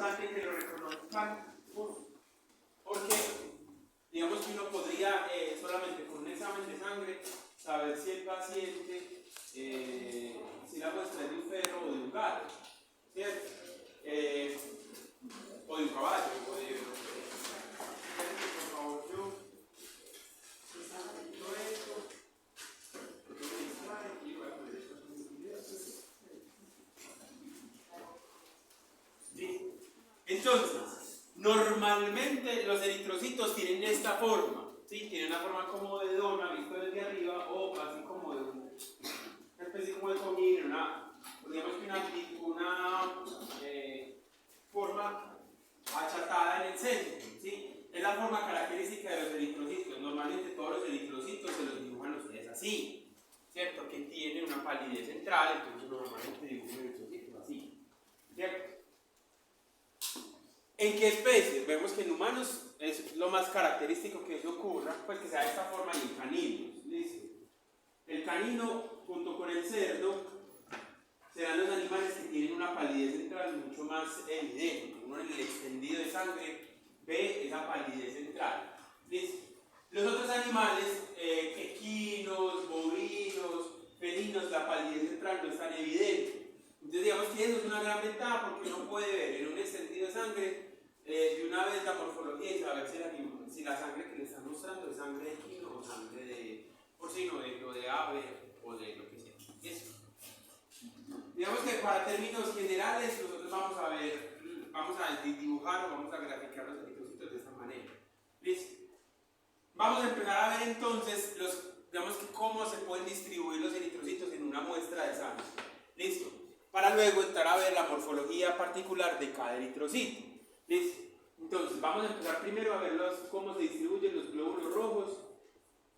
importante que lo reconozcan porque digamos que uno podría solamente con un examen de sangre saber si el paciente, si la muestra es de un perro o de un gato, ¿cierto? O de un caballo, o de por favor, yo todo esto, y voy a poner esto ¿sí? Entonces, normalmente los eritrocitos tienen esta forma, ¿sí? Tienen una forma como de dona, visto desde arriba, o así como de una especie como de comino, digamos que una forma achatada en el centro, ¿sí? Es la forma característica de los eritrocitos. Normalmente todos los eritrocitos se los dibujan ustedes así, ¿cierto? Que tienen una palidez central, entonces normalmente dibujan eritrocitos así, ¿cierto? ¿En qué especies? Vemos que en humanos es lo más característico que eso ocurra, pues que sea de esta forma y en caninos, ¿listo? El canino junto con el cerdo serán los animales que tienen una palidez central mucho más evidente. Uno en el extendido de sangre ve esa palidez central. ¿Listo? Los otros animales, equinos, bovinos, felinos, la palidez central no es tan evidente. Entonces digamos que eso es una gran ventaja porque uno puede ver en un extendido de sangre de una vez la morfología y saber si la sangre que le están mostrando es sangre de equino o sangre de porcino, de ave o de lo que sea. ¿Listo? Digamos que para términos generales nosotros vamos a dibujar o vamos a graficar los eritrocitos de esta manera. ¿Listo? Vamos a empezar a ver entonces digamos que cómo se pueden distribuir los eritrocitos en una muestra de sangre. ¿Listo? Para luego entrar a ver la morfología particular de cada eritrocito. ¿Listo? Entonces vamos a empezar primero a ver cómo se distribuyen los glóbulos rojos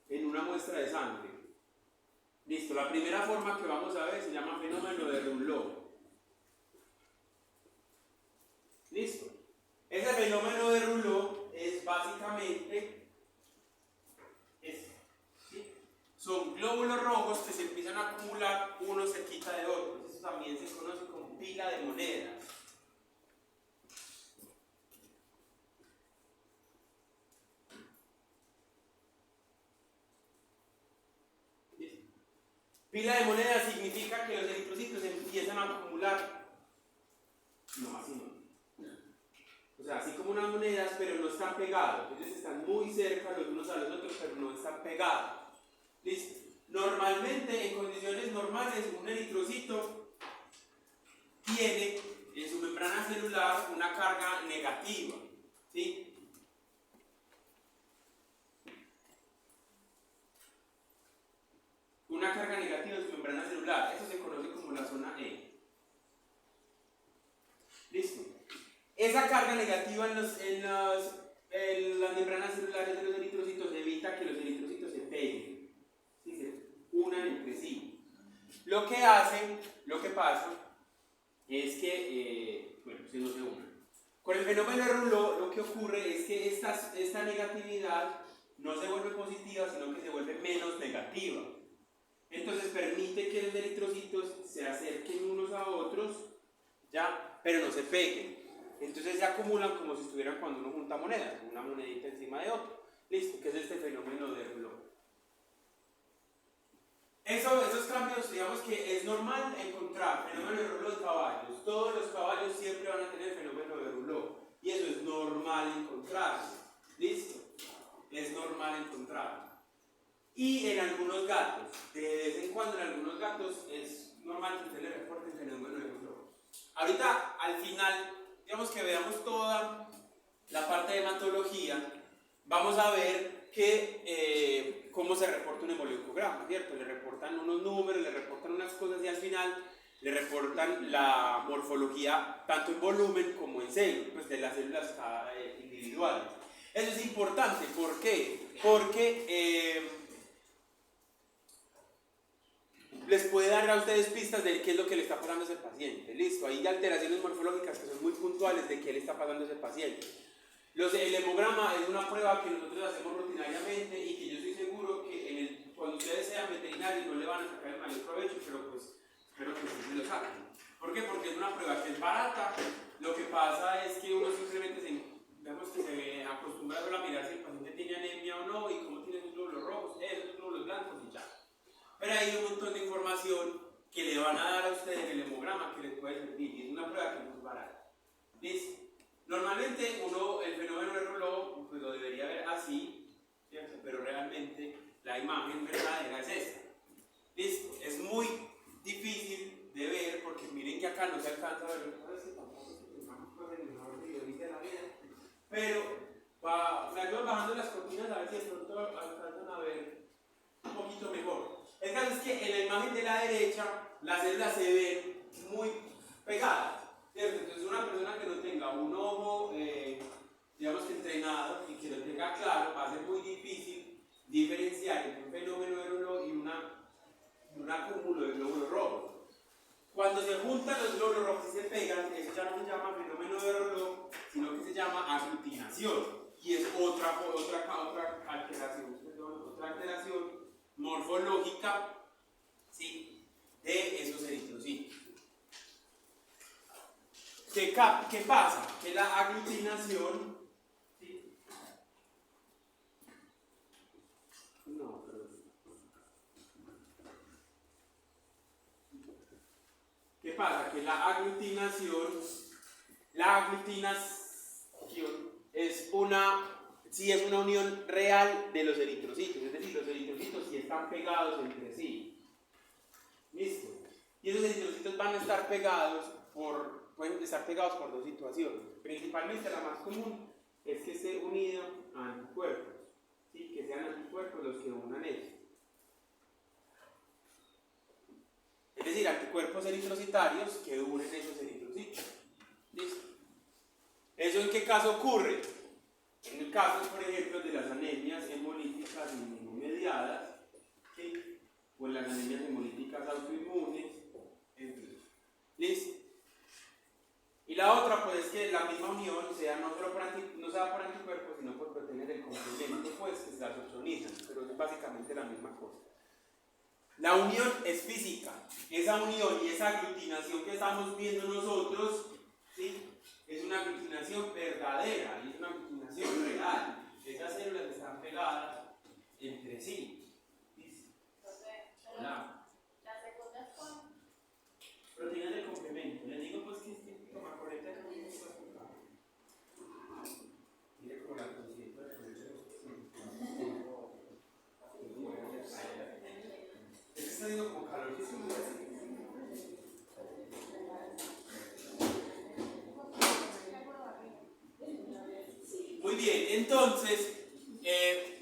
en una muestra de sangre. Listo, la primera forma que vamos a ver se llama fenómeno de Rouleau. Listo. Ese fenómeno de Rouleau es básicamente esto, ¿sí? Son glóbulos rojos que se empiezan a acumular uno cerquita de otros. Eso también se conoce como pila de monedas. Pila de monedas significa que los eritrocitos empiezan a acumular, no así no, o sea, así como unas monedas, pero no están pegados, ellos están muy cerca los unos a los otros, pero no están pegados. ¿Listo? Normalmente, en condiciones normales, un eritrocito tiene en su membrana celular una carga negativa, ¿sí? Una carga negativa en su membrana celular, eso se conoce como la zona E. ¿Listo? Esa carga negativa en las membranas celulares de los eritrocitos evita que los eritrocitos se peguen, ¿sí? Se unan entre sí. Lo que pasa es que, si no se unen. Con el fenómeno de Rouleau lo que ocurre es que esta negatividad no se vuelve positiva, sino que se vuelve menos negativa. Entonces permite que los eritrocitos se acerquen unos a otros, ¿ya? Pero no se peguen. Entonces se acumulan como si estuvieran cuando uno junta monedas, una monedita encima de otra. Listo, que es este fenómeno de Rouleau. Esos cambios, digamos que es normal encontrar fenómeno de Rouleau en caballos. Todos los caballos siempre van a tener fenómeno de Rouleau. Y eso es normal encontrarlo. ¿Listo? Es normal encontrarlo. Y en algunos gatos, de vez en cuando en algunos gatos es normal que usted le reporte el fenómeno de Rouleau. Ahorita, al final, digamos que veamos toda la parte de hematología, vamos a ver cómo se reporta un hemoliograma, ¿cierto? Le reportan unos números, le reportan unas cosas y al final le reportan la morfología tanto en volumen como en células, pues de las células individuales. Eso es importante, ¿por qué? Porque les puede dar a ustedes pistas de qué es lo que le está pasando a ese paciente. Listo, hay alteraciones morfológicas que son muy puntuales de qué le está pasando a ese paciente. El hemograma es una prueba que nosotros hacemos rutinariamente y que yo estoy seguro que cuando ustedes sean veterinarios no le van a sacar el mayor provecho, pero pues espero que sí se lo saquen. ¿Por qué? Porque es una prueba que es barata. Lo que pasa es Pero hay un montón de información que le van a dar a ustedes en el hemograma que les puede servir, y es una prueba que es muy barata. ¿Listo? Normalmente uno, el fenómeno del reloj, pues lo debería ver así, ¿cierto? Pero realmente la imagen verdadera es esta. ¿Listo? Es muy difícil de ver porque miren que acá no se alcanza a ver, pero me ayudan bajando las cortinas a ver si de pronto alcanzan a ver un poquito mejor. El caso es que en la imagen de la derecha las células se ven muy pegadas, ¿cierto? Entonces una persona que no tenga un ojo, digamos que entrenado y que lo tenga claro, va a ser muy difícil diferenciar entre un fenómeno de reloj y un acúmulo de glóbulos rojos. Cuando se juntan los glóbulos rojos y se pegan, eso ya no se llama fenómeno de reloj, sino que se llama aglutinación. Y es otra alteración morfológica, ¿sí?, de esos eritrocitos. ¿Qué pasa? Que la aglutinación, ¿sí? ¿Qué pasa? Que la aglutinación es una unión real de los eritrocitos, es decir, los eritrocitos sí están pegados entre sí. ¿Listo? Y esos eritrocitos van a estar pueden estar pegados por dos situaciones. Principalmente la más común es que esté unido a anticuerpos, ¿sí? Que sean anticuerpos los que unan esto. Es decir, anticuerpos eritrocitarios que unen esos eritrocitos. ¿Listo? ¿Eso en qué caso ocurre? En el caso, por ejemplo, de las anemias hemolíticas inmunomediadas, ¿sí? O las anemias hemolíticas autoinmunes, en fin. ¿Listo? Y la otra, pues, es que la misma unión sea no solo no sea por anticuerpos, sino por proteínas del complemento, pues, que se las opsonizan, pero es básicamente la misma cosa. La unión es física. Esa unión y esa aglutinación que estamos viendo nosotros, ¿sí?, es una aglutinación verdadera y es una aglutinación real. Esas células están pegadas entre sí. Hola. ¿Las segundas son? Proteínas del complemento. Les digo pues que es típico macoreta de un mire como la conciencia de es que está haciendo como calor. Muy bien, entonces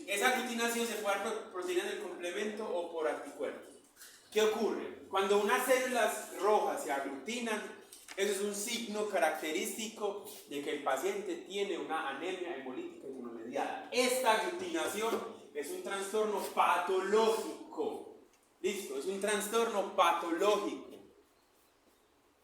esa aglutinación se puede dar por proteínas del complemento o por anticuerpos. ¿Qué ocurre? Cuando unas células rojas se aglutinan, eso es un signo característico de que el paciente tiene una anemia hemolítica inmunomediada. Esta aglutinación es un trastorno patológico. ¿Listo? Es un trastorno patológico.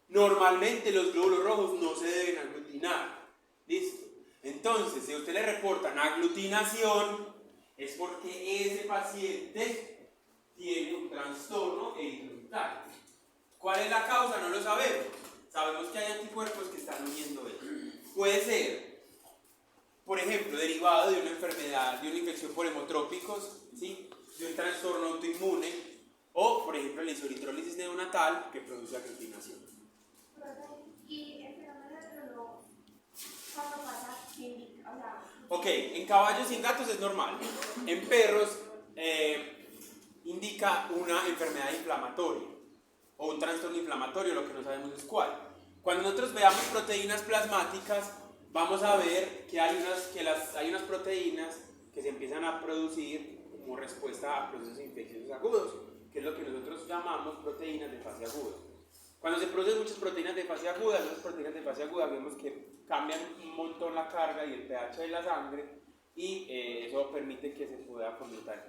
Normalmente los glóbulos rojos no se deben aglutinar. ¿Listo? Entonces, si a usted le reportan aglutinación, es porque ese paciente tiene un trastorno eritrocitario. ¿Cuál es la causa? No lo sabemos. Sabemos que hay anticuerpos que están uniendo eso. Puede ser, por ejemplo, derivado de una enfermedad, de una infección por hemotrópicos, ¿sí?, de un trastorno autoinmune, o, por ejemplo, la isoritrosis neonatal que produce aglutinación. ¿Y el fenómeno del reloj cuando pasa? Ok, en caballos y en gatos es normal. En perros indica una enfermedad inflamatoria o un trastorno inflamatorio, lo que no sabemos es cuál. Cuando nosotros veamos proteínas plasmáticas, vamos a ver que hay unas proteínas que se empiezan a producir como respuesta a procesos infecciosos agudos, que es lo que nosotros llamamos proteínas de fase aguda. Cuando se producen muchas proteínas de fase aguda, esas proteínas de fase aguda vemos que cambian un montón la carga y el pH de la sangre y eso permite que se pueda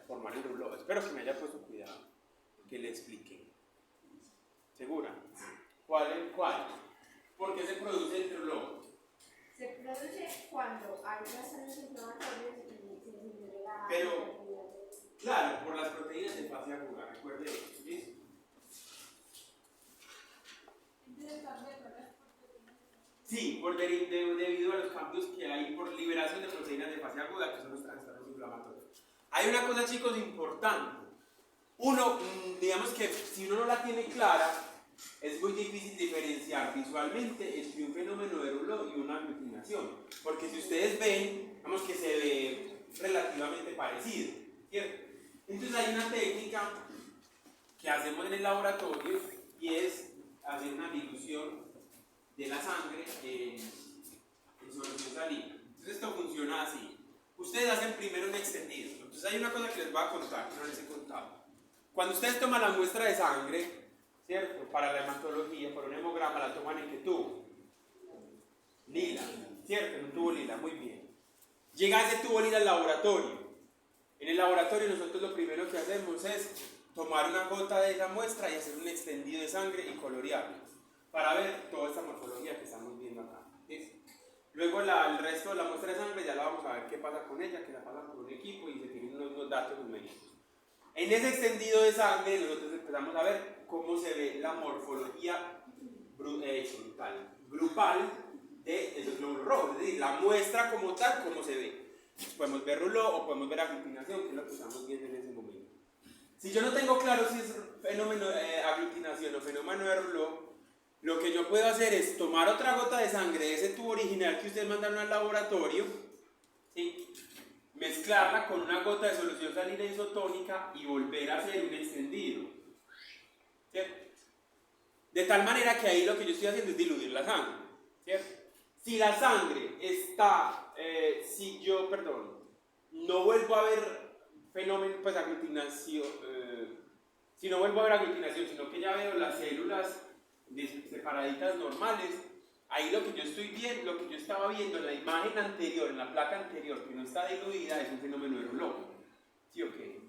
formar el reloj. Espero que me haya puesto cuidado, que le explique. ¿Segura? ¿Cuál? ¿Por qué se produce el reloj? Se produce cuando hay trastornos inflamatorios y se degrada. Pero, claro, por las proteínas de fase aguda, recuerde eso, ¿listo? Sí, debido a los cambios que hay por liberación de proteínas de fase aguda, que son los trastornos inflamatorios. Hay una cosa, chicos, importante. digamos que si uno no la tiene clara, es muy difícil diferenciar visualmente entre un fenómeno de Rouleau y una aglutinación, porque si ustedes ven, digamos que se ve relativamente parecido, ¿cierto? Entonces hay una técnica que hacemos en el laboratorio y es hacer una dilución de la sangre en solución salina. Entonces esto funciona así. Ustedes hacen primero un extendido. Entonces hay una cosa que les voy a contar, que no les he contado. Cuando ustedes toman la muestra de sangre, ¿cierto? Para la hematología, por un hemograma, la toman en qué tubo? Lila, ¿cierto? En un tubo lila, muy bien. Llega ese tubo lila al laboratorio. En el laboratorio nosotros lo primero que hacemos es tomar una gota de esa muestra y hacer un extendido de sangre y colorearlo para ver toda esta morfología que estamos viendo acá. ¿Sí? Luego el resto de la muestra de sangre ya la vamos a ver qué pasa con ella, que la pasan por un equipo y se tienen unos datos numéricos. En ese extendido de sangre nosotros empezamos a ver cómo se ve la morfología grupal de esos glóbulos rojos, es decir, la muestra como tal, cómo se ve. Podemos ver Rouleau o podemos ver aglutinación, que es lo que estamos viendo en ese momento. Si yo no tengo claro si es fenómeno aglutinación o fenómeno de Rouleau, lo que yo puedo hacer es tomar otra gota de sangre de ese tubo original que ustedes mandaron al laboratorio, ¿sí? Mezclarla con una gota de solución salina isotónica y volver a hacer un extendido, ¿cierto? De tal manera que ahí lo que yo estoy haciendo es diluir la sangre, ¿cierto? Si la sangre está, no vuelvo a ver fenómeno, pues aglutinación, si no vuelvo a ver aglutinación, sino que ya veo las células separaditas normales, ahí lo que yo estoy viendo, lo que yo estaba viendo en la imagen anterior, en la placa anterior, que no está diluida, es un fenómeno de Rouleau. ¿Sí o qué?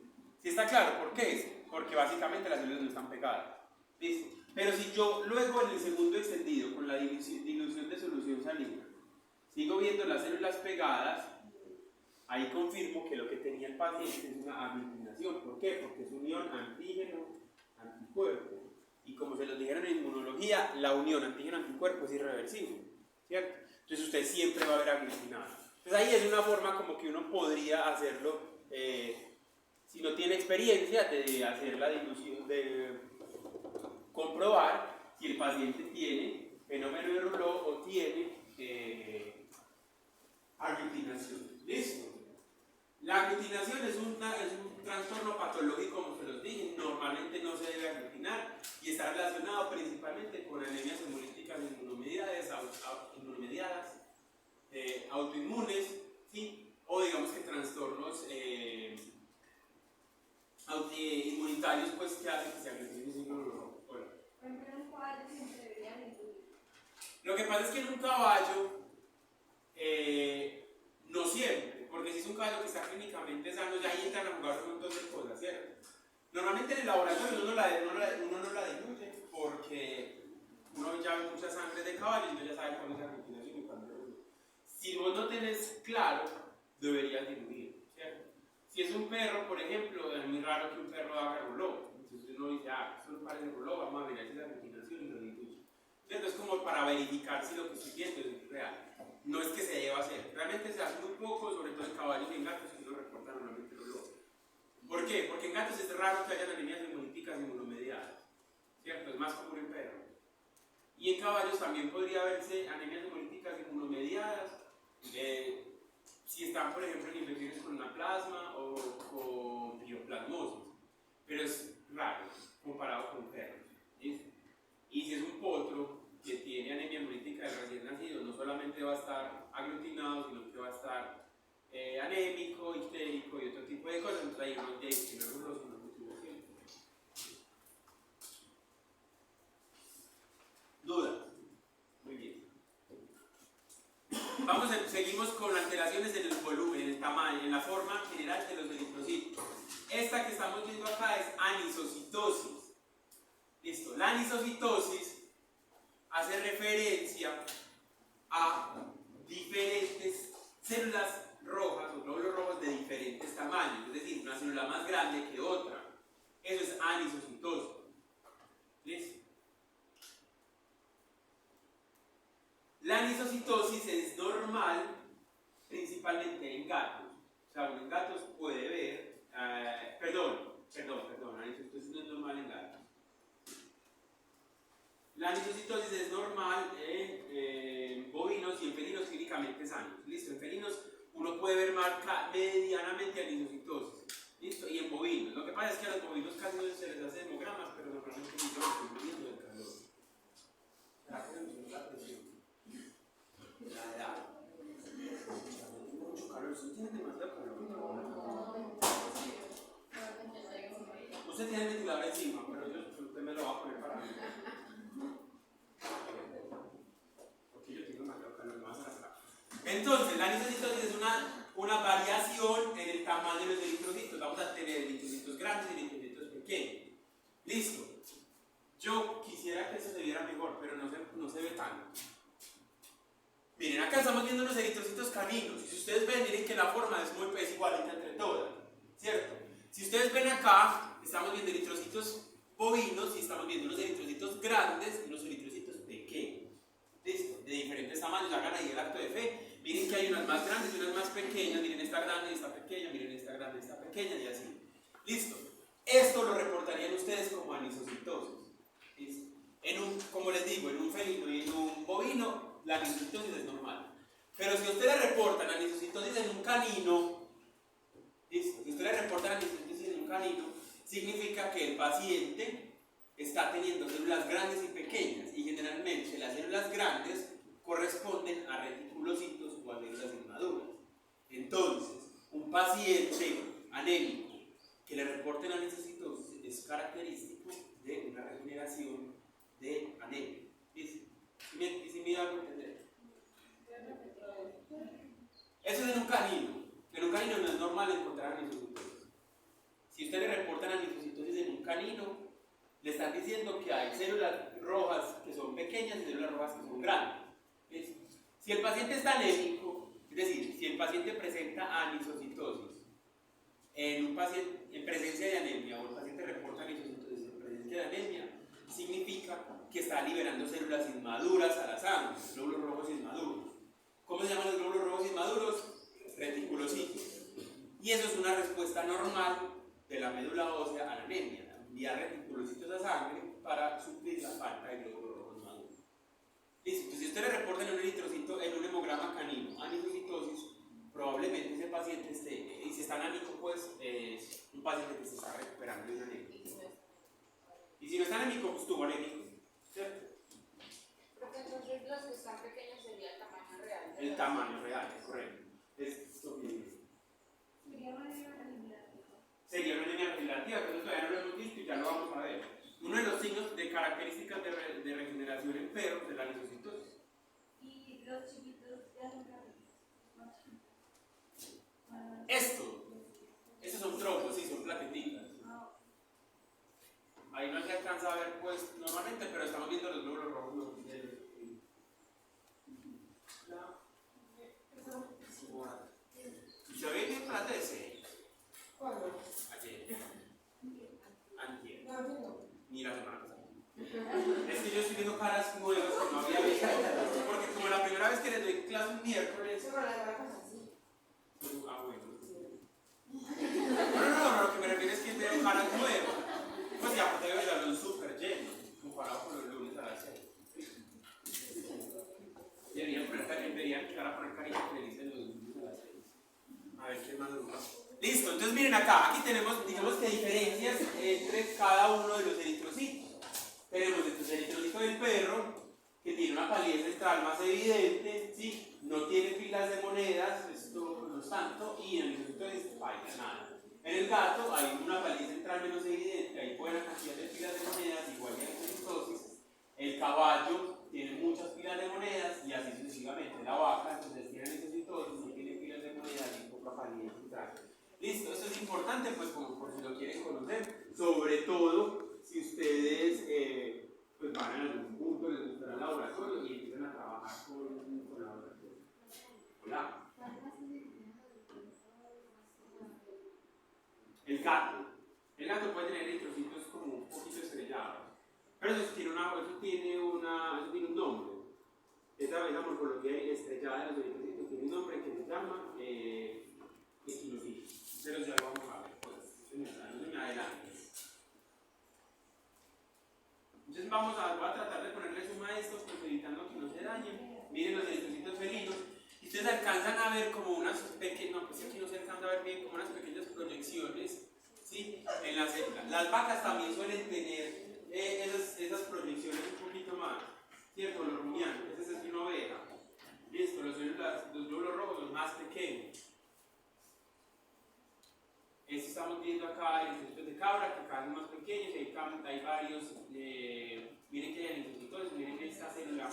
¿Sí está claro? ¿Por qué es? Porque básicamente las células no están pegadas. ¿Listo? Pero si yo luego en el segundo extendido, con la dilución de solución salina, sigo viendo las células pegadas, ahí confirmo que lo que tenía el paciente es una aglutinación. ¿Por qué? Porque es unión antígeno-anticuerpo. Y como se los dijeron en inmunología, la unión antígeno-anticuerpo es irreversible, ¿cierto? Entonces usted siempre va a ver aglutinado. Entonces ahí es una forma como que uno podría hacerlo, si no tiene experiencia, de hacer la dilución, de comprobar si el paciente tiene fenómeno de Rouleau o tiene aglutinación. ¿Listo? La aglutinación es un trastorno patológico, como se los dije, normalmente no se debe aglutinar y está relacionado principalmente con anemias hemolíticas inmunomediadas, autoinmunes, ¿sí? O digamos que trastornos inmunitarios, pues, que hacen que se aglutine ese glóbulo rojo. Por ejemplo, en un caballo siempre debería diluir. Lo que pasa es que en un caballo, no siempre, porque si es un caballo que está clínicamente sano, ya ahí entran a jugar un montón de cosas, ¿cierto? Normalmente en el laboratorio uno no la diluye porque uno ya ve mucha sangre de caballo y uno ya sabe cuándo es la aglutinación y cuándo no. Si vos no tenés claro, deberías diluir, ¿cierto? Si es un perro, por ejemplo, es muy raro que un perro haga Rouleau. Entonces uno dice, eso no parece Rouleau, vamos a ver si es la aglutinación y lo diluye. ¿Cierto? Es como para verificar si lo que estoy viendo es real. No es que se deba hacer. Realmente se hace muy poco, sobre todo en caballos y en gatos, que no reportan normalmente Rouleau. ¿Por qué? Porque en gatos es raro que haya anemias hemolíticas inmunomediadas, ¿cierto? Es más común en perros. Y en caballos también podría verse anemias hemolíticas inmunomediadas, si están, por ejemplo, en infecciones con anaplasma o con piroplasmosis. Pero es raro comparado con perros. ¿Sí? Y si es un potro que tiene anemia hemolítica del recién nacido, no solamente va a estar aglutinado, sino que va a estar anémico, histérico y otro tipo de cosas. Entonces ahí uno tiene que no los motivación. ¿Dudas? Muy bien. Seguimos con alteraciones en el volumen, en el tamaño, en la forma general de los eritrocitos. Esta que estamos viendo acá es anisocitosis. Listo. La anisocitosis hace referencia a diferentes células rojas o glóbulos rojos de diferentes tamaños, es decir, una célula más grande que otra. Eso es anisocitosis. ¿Listo? La anisocitosis es normal principalmente en gatos. O sea, uno en gatos puede ver, Perdón, anisocitosis no es normal en gatos. La anisocitosis es normal en bovinos y en felinos clínicamente sanos. Listo, en felinos uno puede ver medianamente anisocitosis. Listo, y en bovinos. Lo que pasa es que a los bovinos casi no se les hace hemogramas, pero normalmente no están muriendo del calor. La presión. La edad. Mucho calor, usted tiene demasiado calor. Usted tiene el ventilador encima, pero usted me lo va a poner para mí. Porque yo tengo demasiado calor, me vas a arrastrar. Entonces, la anisocitosis es una variación en el tamaño de los eritrocitos. Vamos a tener eritrocitos grandes y eritrocitos pequeños. Listo. Yo quisiera que eso se viera mejor, pero no se ve tanto. Miren, acá estamos viendo unos eritrocitos caninos. Y si ustedes ven, miren que la forma es igualita entre todas, ¿cierto? Si ustedes ven acá, estamos viendo eritrocitos bovinos y estamos viendo unos eritrocitos grandes y unos eritrocitos pequeños. ¿Listo? De diferentes tamaños. Hagan ahí el acto de fe. Miren que hay unas más grandes y unas más pequeñas. Miren esta grande y esta pequeña. Miren esta grande y esta pequeña y así. ¿Listo? Esto lo reportarían ustedes como anisocitosis. ¿Listo? Como les digo, en un felino y en un bovino, la anisocitosis es normal. Pero si ustedes reportan anisocitosis en un canino, ¿listo? Si ustedes reportan anisocitosis en un canino, significa que el paciente está teniendo células grandes y pequeñas, y generalmente las células grandes corresponden a reticulocitos o a células inmaduras. Entonces, un paciente anémico que le reporten anisocitosis es característico de una regeneración de anemia. ¿Y si me da a entender? Eso es en un canino. En un canino no es normal encontrar anisocitosis. Si ustedes le reportan anisocitosis en un canino, le están diciendo que hay células rojas que son pequeñas y células rojas que son grandes. ¿Sí? Si el paciente está anémico, es decir, si el paciente presenta anisocitosis en presencia de anemia, o el paciente reporta anisocitosis en presencia de anemia, significa que está liberando células inmaduras a la sangre, glóbulos rojos inmaduros. ¿Cómo se llaman los glóbulos rojos inmaduros? Reticulocitos. Y eso es una respuesta normal de la médula ósea a la anemia, enviar reticulocitos a sangre para suplir la falta de glóbulos rojos maduros. Listo, entonces si usted le reporta en un eritrocito, en un hemograma canino, anisocitosis, probablemente ese paciente esté, y si está anémico, pues es un paciente que se está recuperando de una anemia. Y si no está anémico, pues estuvo anémico, ¿cierto? Porque entonces los que están pequeños sería el tamaño real. El tamaño real, es correcto. Esto bien. Sería una anemia regenerativa, pero eso todavía no lo hemos visto y ya lo vamos a ver. Uno de los signos de características de regeneración en perros es la anisocitosis. Y los chiquitos ya son grandes. Estos son trombos, sí, son plaquetitas. Ahí no se alcanza a ver, pues, normalmente, pero estamos viendo los glóbulos rojos. ¿Se ve bien para TC? ¿Cuándo? Ayer. Antier. No. Ni la semana pasada. Es que yo estoy viendo caras nuevas que no había visto. Porque como la primera vez que les doy clase un miércoles. Pero la verdad es así. Ah, bueno. No, lo que me refiero es que veo caras nuevas. Pues ya, porque debe darlo súper lleno, comparado con los lunes a las 6. Deberían empezar a poner cariño que le dicen los lunes a las 6. A ver qué más dura. Listo, entonces miren acá, aquí tenemos, digamos que diferencias entre cada uno de los eritrocitos. Tenemos el eritrocito del perro, que tiene una palidez central más evidente, ¿sí? No tiene filas de monedas, esto no es tanto, y en el eritrocito de baila nada. En el gato hay una palidez central menos evidente, hay buena cantidad de filas de monedas, igual que en la eritrosis. El caballo tiene muchas filas de monedas y así sucesivamente. La vaca, entonces tiene eritrocitosis, no tiene filas de monedas y poca palidez central. Listo, esto es importante, pues, como por si lo quieren conocer, sobre todo si ustedes pues van a algún punto, les gustará el laboratorio y empiezan a trabajar con laboratorio. Hola. El gato puede tener eritrocitos como un poquito estrellados, pero eso tiene un nombre. Esa morfología estrellada de los eritrocitos tiene un nombre que se llama equinocito. Pero ya lo vamos a ver, pues, no se me adelante. ustedes alcanzan a ver como unas pequeñas, no, pues aquí no se alcanza a ver bien, como unas pequeñas proyecciones, ¿sí? En la célula. Las vacas también suelen tener esas proyecciones un poquito más, ¿cierto? Los rumiantes, esa es una oveja. Listo, los glóbulos rojos, los más pequeños. Esto estamos viendo acá eritrocitos de cabra, que cada vez más pequeños, hay varios, miren que hay eritrocitos, miren esta célula.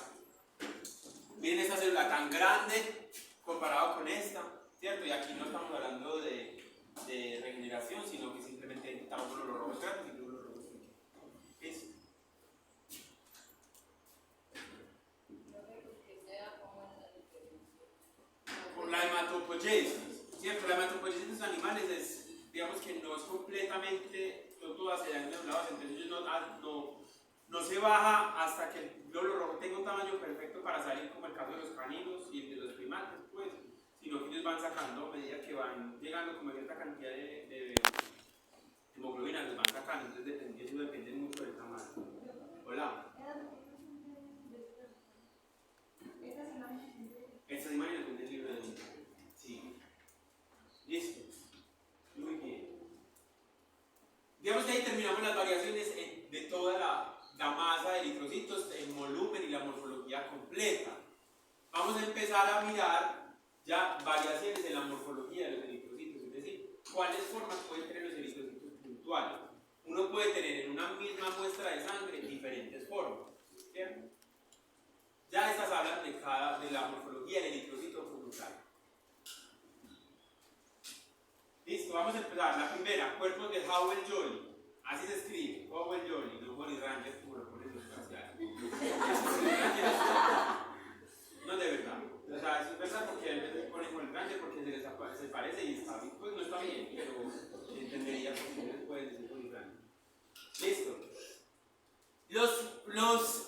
Miren esta célula tan grande comparado con esta, ¿cierto? Y aquí no estamos hablando de regeneración, sino que simplemente estamos con los rojos grandes y los rojos pequeños. Por la hematopoiesis, ¿cierto? La hematopoiesis de los animales es, digamos que no es completamente, no todas se dan dobladas, entonces ellos no se baja hasta que el glóbulo rojo tenga un tamaño perfecto para salir, como el caso de los caninos y el de los primates, pues, sino que ellos van sacando a medida que van llegando como cierta cantidad de hemoglobina, los van sacando, entonces eso depende mucho del tamaño. Hola. Estas imágenes son del libro de Newton. Sí. Listo. Muy bien. Digamos que ahí terminamos las variaciones de toda la masa de eritrocitos, el volumen y la morfología completa. Vamos a empezar a mirar ya variaciones en la morfología de los eritrocitos, es decir, cuáles formas pueden tener los eritrocitos puntuales. Uno puede tener en una misma muestra de sangre diferentes formas, ¿cierto? Ya estas hablan de la morfología del eritrocito puntual. Listo, vamos a empezar. La primera, cuerpos de Howell-Jolly. Así se escribe, Howell-Jolly, no Bonnie Ranger, como lo ponen los parciales. No, de verdad. O sea, eso es verdad porque a veces ponen Bonnie Ranger porque se parece y está bien. Pues no está bien, pero entendería por qué les pueden decir Bonnie Ranger. Listo. Los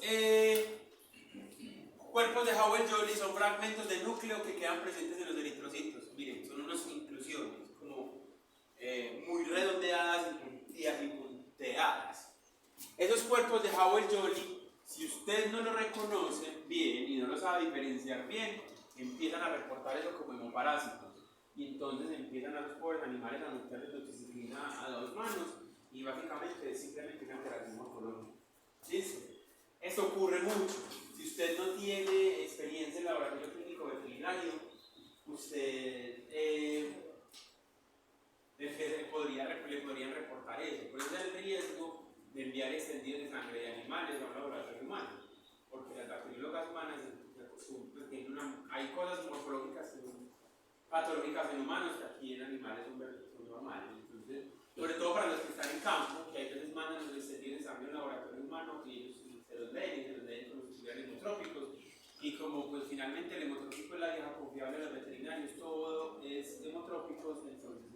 cuerpos de Howell-Jolly son fragmentos de núcleo que quedan presentes en los eritrocitos. Miren, son unas inclusiones como muy redondeadas y punteadas. Esos cuerpos de Howell-Jolly, si ustedes no lo reconocen bien y no lo saben diferenciar bien, empiezan a reportar eso como hemoparásitos. Y entonces empiezan a los pobres animales a meterles toxiciclina a las manos y básicamente es simplemente una interacción morfológica. ¿Listo? Esto ocurre mucho. Si usted no tiene experiencia en laboratorio clínico veterinario, usted le podrían reportar eso. Por eso es el riesgo de enviar extendidos de sangre de animales a un laboratorio humano, porque las bacteriólogas humanas hay cosas morfológicas que son patológicas en humanos que aquí en animales son normales. Entonces, sobre todo para los que están en campo, que a veces mandan los extendidos de sangre a un laboratorio humano y ellos se los leen con los estudiantes hemotrópicos. Y como pues finalmente el hemotrópico es la vieja confiable de los veterinarios, todo es hemotrópicos, entonces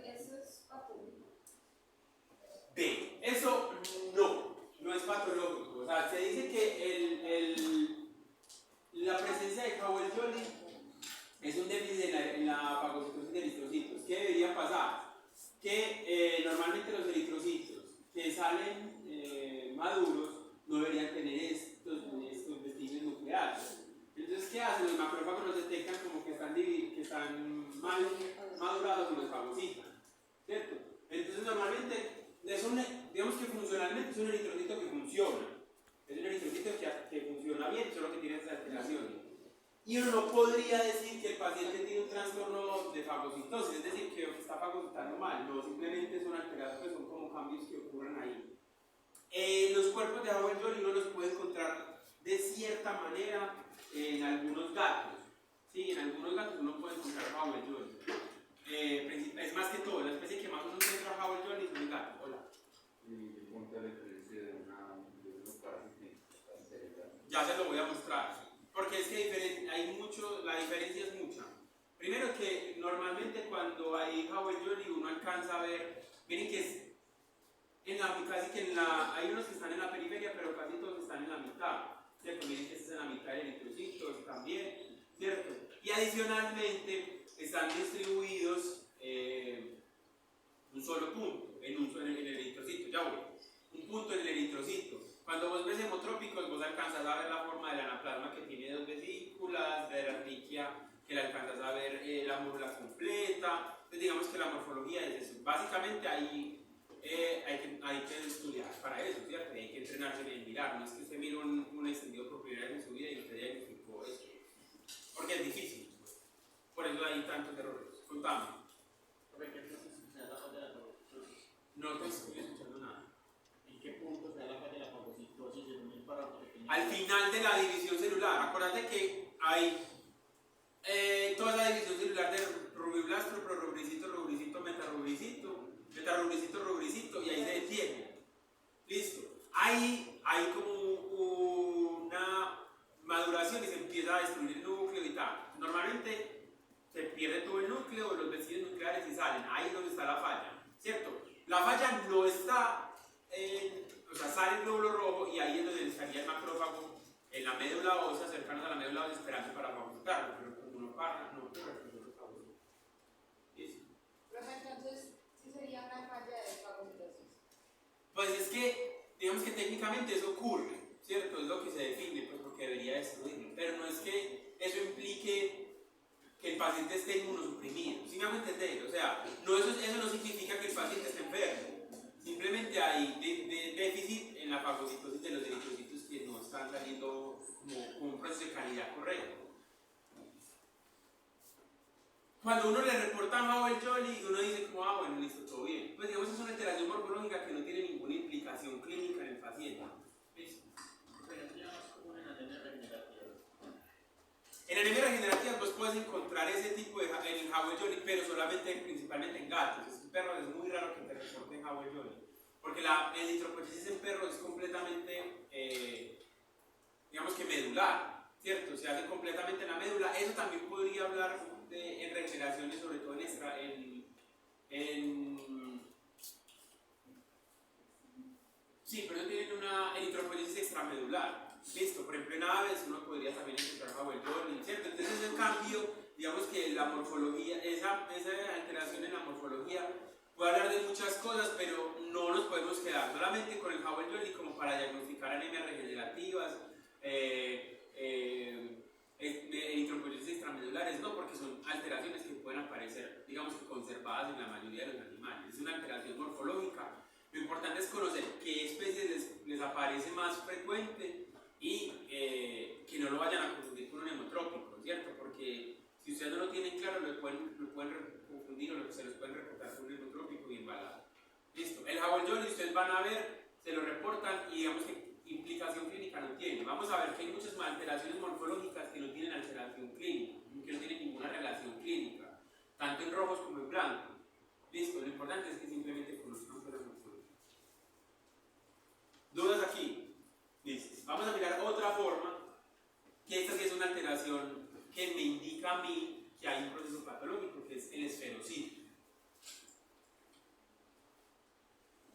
Eso es patológico. Eso no es patológico. O sea, se dice que la presencia de Howell-Jolly es un déficit en la fagocitosis de eritrocitos. ¿Qué debería pasar? Que normalmente los eritrocitos que salen maduros no deberían tener estos vestigios nucleares. Entonces, ¿qué hacen? Los macrófagos los detectan como que están mal madurados y los fagocitan, ¿cierto? Entonces, normalmente, digamos que funcionalmente es un eritrocito que funciona. Es un eritrocito que funciona bien, solo que tiene esas alteraciones. Y uno no podría decir que el paciente tiene un trastorno de fagocitosis, es decir, que está fagocitando mal. No, simplemente son alteraciones, son como cambios que ocurren ahí. Los cuerpos de Howell-Jolly uno los puede encontrar de cierta manera en algunos gatos. Sí, en algunos gatos uno puede encontrar Howell-Jolly. Es más que todo, la especie que más uno encuentra Howell-Jolly es un gato. Hola. ¿Y punto de referencia de unos parásitos? Ya se lo voy a mostrar. Porque es que la diferencia es mucha. Primero que normalmente cuando hay Howell-Jolly uno alcanza a ver, miren que hay unos que están en la periferia, pero casi todos están en la mitad, ¿cierto? Miren que este es en la mitad del eritrocito también, ¿cierto? Y adicionalmente están distribuidos un solo punto, en el eritrocito, ya voy, un punto en el eritrocito. Cuando vos ves hemotrópicos, vos alcanzas a ver la forma del anaplasma que tiene dos vesículas, de la erniquia Básicamente ahí hay que estudiar para eso, ¿cierto? Hay que entrenarse en mirar. No es que usted mire un extendido por primera vez en su vida y usted diagnosticó eso. Porque es difícil. Por eso hay tantos errores. Contame. No te estoy escuchando nada. ¿En qué punto se da la falla de la fagocitosis en un aparato pequeño? Al final de la división celular, acuérdate que hay toda la división celular de rubiblastro, prorrubricito, rubricito, metarrubricito, rubricito, y ahí se detiene. Listo. Ahí hay como una maduración y se empieza a destruir el núcleo y tal. Normalmente se pierde todo el núcleo, los vestidos nucleares y salen. Ahí es donde está la falla, ¿cierto? La falla no está o sea, sale el glóbulo rojo y ahí es donde estaría el macrófago en la médula ósea, cercanos a la médula ósea, esperando para fagocitarlo, pero como no para, no ocurre, pues no lo fagocita. ¿Listo? Profe, entonces, ¿sí sería una falla de fagocitosis? Pues es que, digamos que técnicamente eso ocurre, ¿cierto? Es lo que se define, pues porque debería destruirlo, pero no es que eso implique que el paciente esté inmunosuprimido, ¿sí me hago entender? O sea, no, eso no significa que el paciente esté enfermo. Simplemente hay déficit en la fagocitosis de los eritrocitos que no están saliendo como un proceso de calidad correcto. Cuando uno le reporta a Howell Jolly, uno dice como, ah, bueno, listo, todo bien. Pues digamos, es una alteración morfológica que no tiene ninguna implicación clínica en el paciente. ¿Listo? Pero es más común en anemia regenerativa. En anemia regenerativa vos puedes encontrar ese tipo de en Howell Jolly, pero solamente, principalmente en gatos. En perros es muy raro que te reporten Howell Jolly. Porque la eritropoyesis en perros es completamente, digamos que medular, ¿cierto? Se hace completamente en la médula. Eso también podría hablar en regeneraciones, sobre todo sí, pero tienen una eritropoyesis extramedular. Listo, por ejemplo en aves uno podría también encontrar Howell Jolly, ¿cierto? Entonces en cambio, digamos que la morfología, esa alteración en la morfología puede hablar de muchas cosas, pero no nos podemos quedar solamente con el Howell Jolly como para diagnosticar anemias regenerativas, eritropoyesis extramedulares, no, porque son alteraciones que pueden aparecer, digamos que conservadas en la mayoría de los animales. Es una alteración morfológica. Lo importante es conocer qué especies les aparece más frecuente y que no lo vayan a confundir con un hemotrópico, ¿cierto? Porque si ustedes no lo tienen claro, lo pueden confundir o se los pueden reportar con un hemotrópico y embalado. Listo. El Howell Jolly ustedes van a ver, se lo reportan y digamos que implicación clínica no tiene. Vamos a ver que hay muchas alteraciones morfológicas que no tienen alteración clínica, que no tienen ninguna relación clínica, tanto en rojos como en blancos. Listo. Lo importante es que simplemente conozcamos las morfologías. ¿Dudas aquí? Listo. Vamos a mirar otra forma, que esta sí es una alteración que me indica a mí que hay un proceso patológico, que es el esferocito.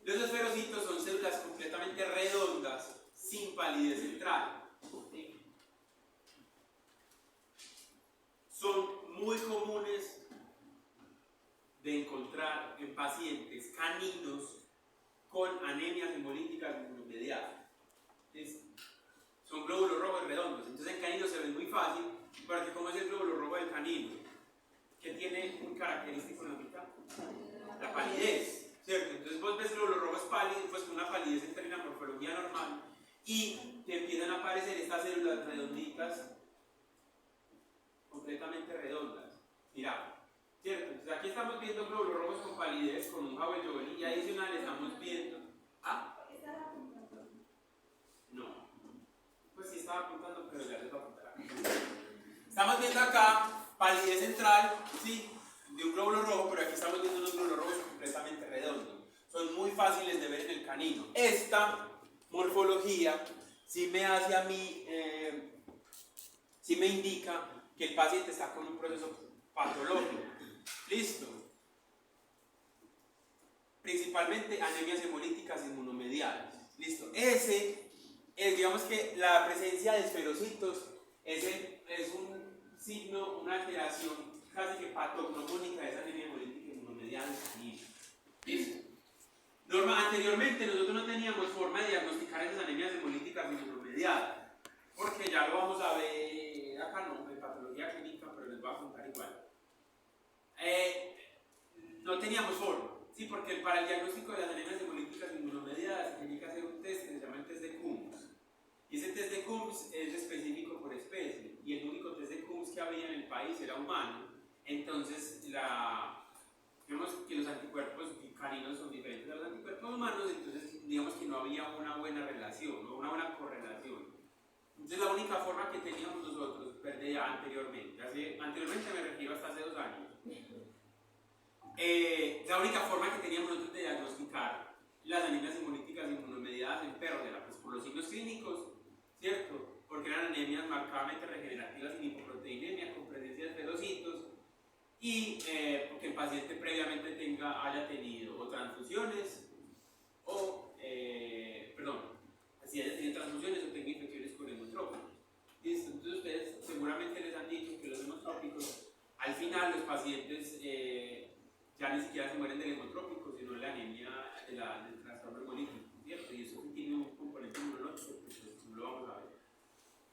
Los esferocitos son células completamente redondas, sin palidez central. ¿Sí? Son muy comunes de encontrar en pacientes caninos con anemias hemolíticas inmediatas. Son glóbulos rojos redondos. Entonces en caninos se ven muy fácil, porque como es el glóbulo rojo del canino, que tiene un característico en la mitad, la palidez, ¿cierto? Entonces vos ves glóbulos rojos pálidos, pues con una palidez entre la morfología normal, y te empiezan a aparecer estas células redonditas, completamente redondas. Mira, ¿cierto? Entonces aquí estamos viendo glóbulos rojos con palidez, con un Howell Jolly, y adicional estamos viendo. ¿Ah? No. Pues sí estaba apuntando, pero ya les voy a apuntar aquí. Estamos viendo acá palidez central, sí, de un glóbulo rojo, pero aquí estamos viendo unos glóbulos rojos completamente redondos. Son muy fáciles de ver en el canino. Esta morfología sí me hace a mí, sí me indica que el paciente está con un proceso patológico. Listo. Principalmente anemias hemolíticas inmunomediadas. Listo. Digamos que la presencia de esferocitos es un signo, una alteración casi que patognomónica de esa anemia hemolítica inmunomediada del canino. ¿Listo? Anteriormente nosotros no teníamos forma de diagnosticar esas anemias hemolíticas inmunomediadas, porque ya lo vamos a ver acá, no, en patología clínica, pero les voy a contar igual. No teníamos forma. Sí, porque para el diagnóstico de las anemias hemolíticas inmunomediadas se tiene que hacer un test que se llama el test de Coombs. Y ese test de Coombs es específico por especie. Y el único test de Coombs que había en el país era humano. Entonces, digamos que los anticuerpos caninos son diferentes a los anticuerpos humanos, entonces digamos que no había una buena relación, no una buena correlación. Entonces la única forma que teníamos nosotros, anteriormente me refiero hasta hace 2 años, la única forma que teníamos nosotros de diagnosticar las anemias hemolíticas inmunomediadas en perros era pues, por los signos clínicos, ¿cierto? Porque eran anemias marcadamente regenerativas sin hipoproteinemia, con presencia de ferocitos, y porque el paciente previamente haya tenido o transfusiones o, si haya tenido transfusiones o tenga infecciones con hemotrópicos. ¿Listo? Entonces ustedes seguramente les han dicho que los hemotrópicos, al final los pacientes ya ni siquiera se mueren del hemotrópico, sino de la anemia del trastorno hemolítico, ¿cierto? Y eso tiene un componente inmunológico, pues no lo vamos a ver.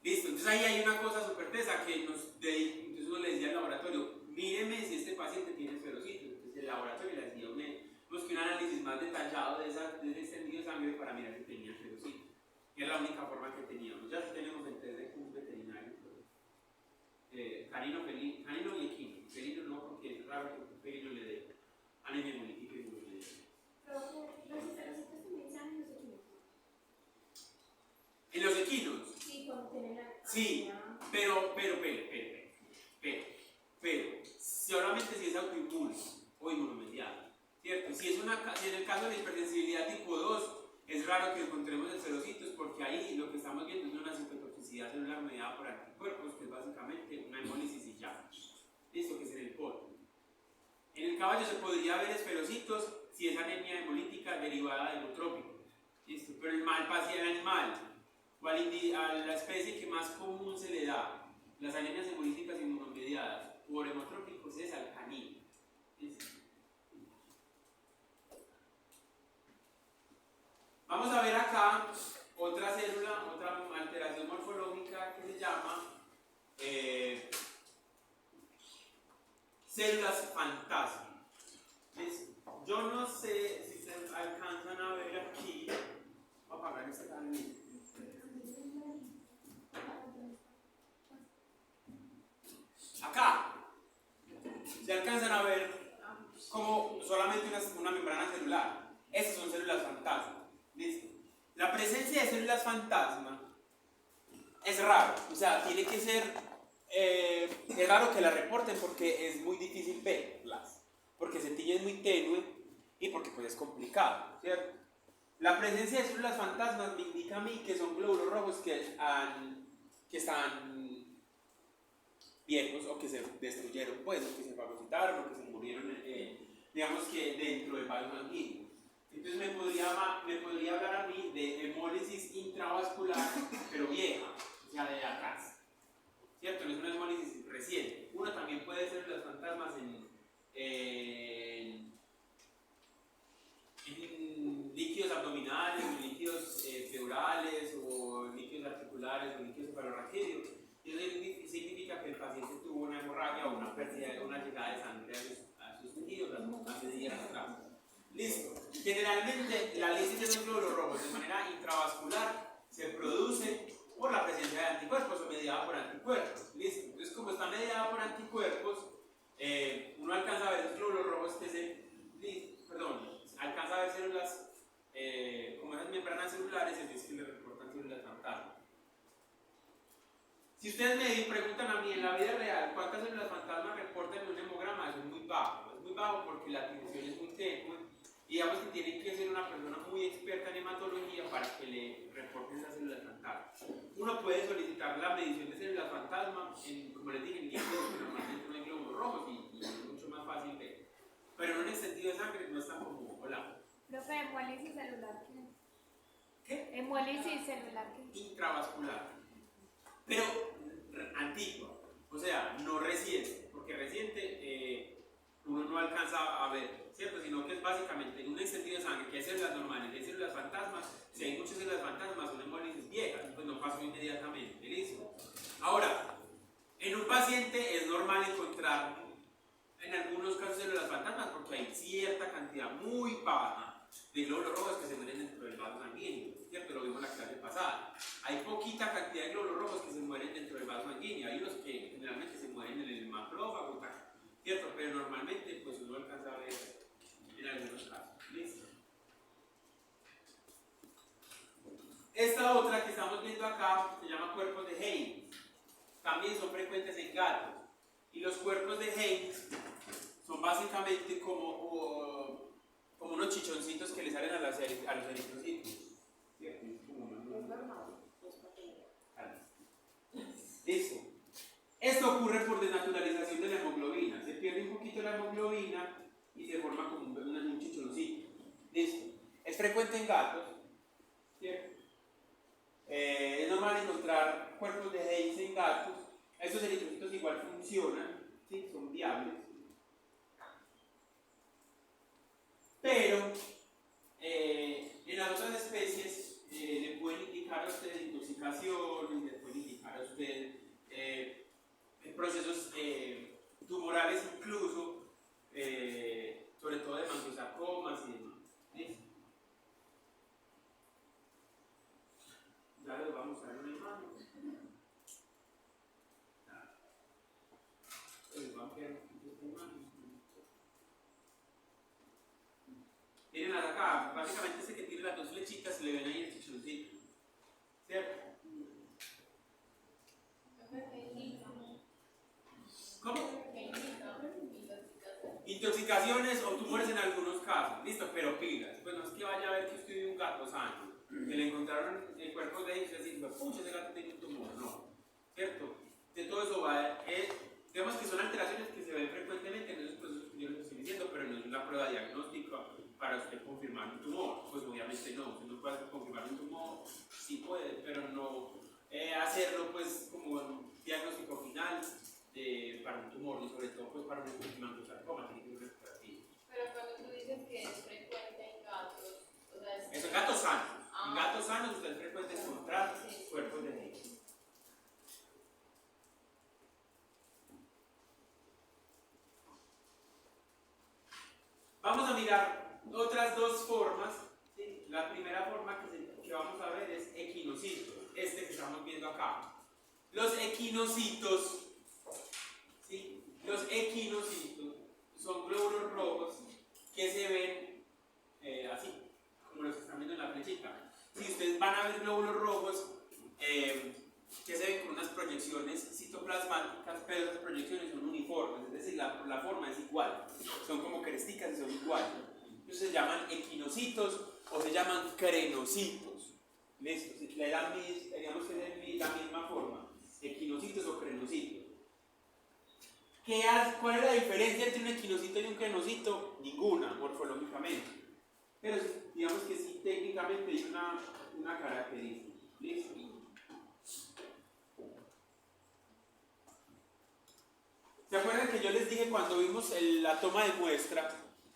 Listo, entonces ahí hay una cosa súper tesa que entonces uno le decía al laboratorio, míreme si este paciente tiene esferocitos. Entonces el laboratorio le hacía un análisis más detallado de ese extendido de sangre para mirar si tenía esferocitos. Y es la única forma que teníamos. Ya tenemos el test de Coombs veterinario. Canino y equino. Felino no, porque es raro que un felino le dé anemia hemolítica y hemolítica. Pero los esferocitos también se dan en los equinos. ¿En los equinos? Sí, cuando tienen la... Sí, pero, solamente si es autoinmune o inmunomediado, ¿cierto? Si en el caso de la hipersensibilidad tipo 2, es raro que encontremos esferocitos porque ahí lo que estamos viendo es una citotoxicidad celular mediada por anticuerpos, que es básicamente una hemólisis y ya. Listo, que es en el polo. En el caballo se podría ver esferocitos si es anemia hemolítica derivada de hemotrópico. Listo, pero el animal o a la especie que más común se le da las anemias hemolíticas inmunomediadas por hemotrópicos es al canino. Vamos a ver acá otra célula, otra alteración morfológica que se llama células fantasma. Yo no sé si se alcanzan a ver aquí. Voy a apagar este canal. Acá se alcanzan a ver como solamente una membrana celular. Esas son células fantasma. ¿Listo? La presencia de células fantasma es raro, o sea, tiene que ser, es raro que la reporten porque es muy difícil verlas, porque se tiñe es muy tenue y porque pues es complicado, ¿cierto? La presencia de células fantasmas me indica a mí que son glóbulos rojos que están viejos o que se destruyeron, pues, o que se fagocitaron o que se murieron, digamos que dentro del vaso sanguíneo. Entonces me podría hablar a mí de hemólisis intravascular, pero vieja, o sea, de atrás, ¿cierto? No es una hemólisis reciente. Una también puede ser los fantasmas en líquidos abdominales, en líquidos pleurales, o líquidos articulares, o líquidos cefalorraquídeos. Y eso significa que el paciente tuvo una hemorragia o una pérdida, una llegada de sangre a sus tejidos hace días atrás. Listo. Generalmente la lisis de los glóbulos rojos de manera intravascular se produce por la presencia de anticuerpos o mediada por anticuerpos. Listo. Entonces, como está mediada por anticuerpos, uno alcanza a ver los glóbulos rojos alcanza a ver células como esas membranas celulares, es decir, que le reportan células fantasma. Si ustedes me preguntan a mí en la vida real cuántas células fantasma reportan en un hemograma, eso es muy bajo porque la atribución es muy tenue. Y digamos que tiene que ser una persona muy experta en hematología para que le reporten esas células fantasma. Uno puede solicitar la medición de células fantasma, como les dije, en líquidos que normalmente no hay glóbulos rojos y es mucho más fácil ver. Pero en el sentido de sangre no es tan común. Hola. Profe, hemólisis celular. ¿Qué? Hemólisis celular. Intravascular. Pero antigua, o sea, no reciente, porque reciente uno no alcanza a ver, ¿cierto? Sino que es básicamente en un extendido de sangre que hay células normales y hay células fantasmas. Si hay muchas células fantasmas, son hemólisis viejas, pues no pasó inmediatamente, ¿listo? Ahora, en un paciente es normal encontrar en algunos casos células fantasmas porque hay cierta cantidad muy baja de glóbulos rojos que se mueren dentro del vaso sanguíneo, ¿cierto? Lo vimos en la clase pasada. Hay poquita cantidad de glóbulos rojos que se mueren dentro del vaso sanguíneo, hay unos que generalmente se mueren en el macrófago, ¿cierto? Pero normalmente pues uno alcanza a ver en algunos casos. ¿Listo? Esta otra que estamos viendo acá se llama cuerpos de Haynes. También son frecuentes en gatos. Y los cuerpos de Haynes son básicamente como unos chichoncitos que le salen a los eritrocitos. ¿Cierto? Es como listo. Esto ocurre por desnaturalización de la hemoglobina. Se pierde un poquito la hemoglobina y se forma como un chichoncito. Listo. Es frecuente en gatos. ¿Cierto? Es normal encontrar cuerpos de Haynes en gatos. Estos eritrocitos igual funcionan, ¿sí? Son viables. Pero en las otras especies le pueden indicar a usted intoxicaciones, le pueden indicar a usted procesos tumorales incluso, sobre todo de mangiosarcomas y demás. ¿Listo? Ya les vamos a dar una imagen. Miren acá, básicamente ese que tiene las dos flechitas se le ven ahí el chichoncito, ¿cierto? ¿Cómo? Intoxicaciones o tumores en algunos casos, listo, pero pilas. Pues no es que vaya a ver que usted vive un gato sano, que le encontraron el cuerpo de ellos y decir, pucha, ese gato tiene un tumor, no, ¿cierto? De todo eso va, digamos que son alteraciones que se ven frecuentemente en esos procesos que yo les estoy diciendo, pero no es una prueba diagnóstica para usted confirmar un tumor. Pues obviamente no, usted no puede confirmar un tumor, sí puede, pero no hacerlo pues como un diagnóstico final para un tumor y sobre todo pues para un hemangiosarcoma, tiene que ser recuperativo. Pero cuando tú dices que es frecuente en gatos, o sea, Eso en gatos sanos. En gatos sanos usted es frecuente encontrar cuerpos de Haynes. Vamos a mirar otras dos formas. ¿Sí? La primera forma que vamos a ver es equinocitos, este que estamos viendo acá. Los equinocitos, ¿sí? Los equinocitos son glóbulos rojos que se ven así, como los que están viendo en la flechita. Si ustedes van a ver glóbulos rojos que se ven con unas proyecciones citoplasmáticas, pero esas proyecciones son uniformes, es decir, la forma es igual, son como cresticas y son iguales. Entonces se llaman equinocitos o se llaman crenocitos. ¿Listo? Digamos que es la misma forma, equinocitos o crenocitos. ¿Cuál es la diferencia entre un equinocito y un crenocito? Ninguna, morfológicamente. Pero digamos que sí, técnicamente hay una característica. ¿Listo? ¿Se acuerdan que yo les dije cuando vimos la toma de muestra,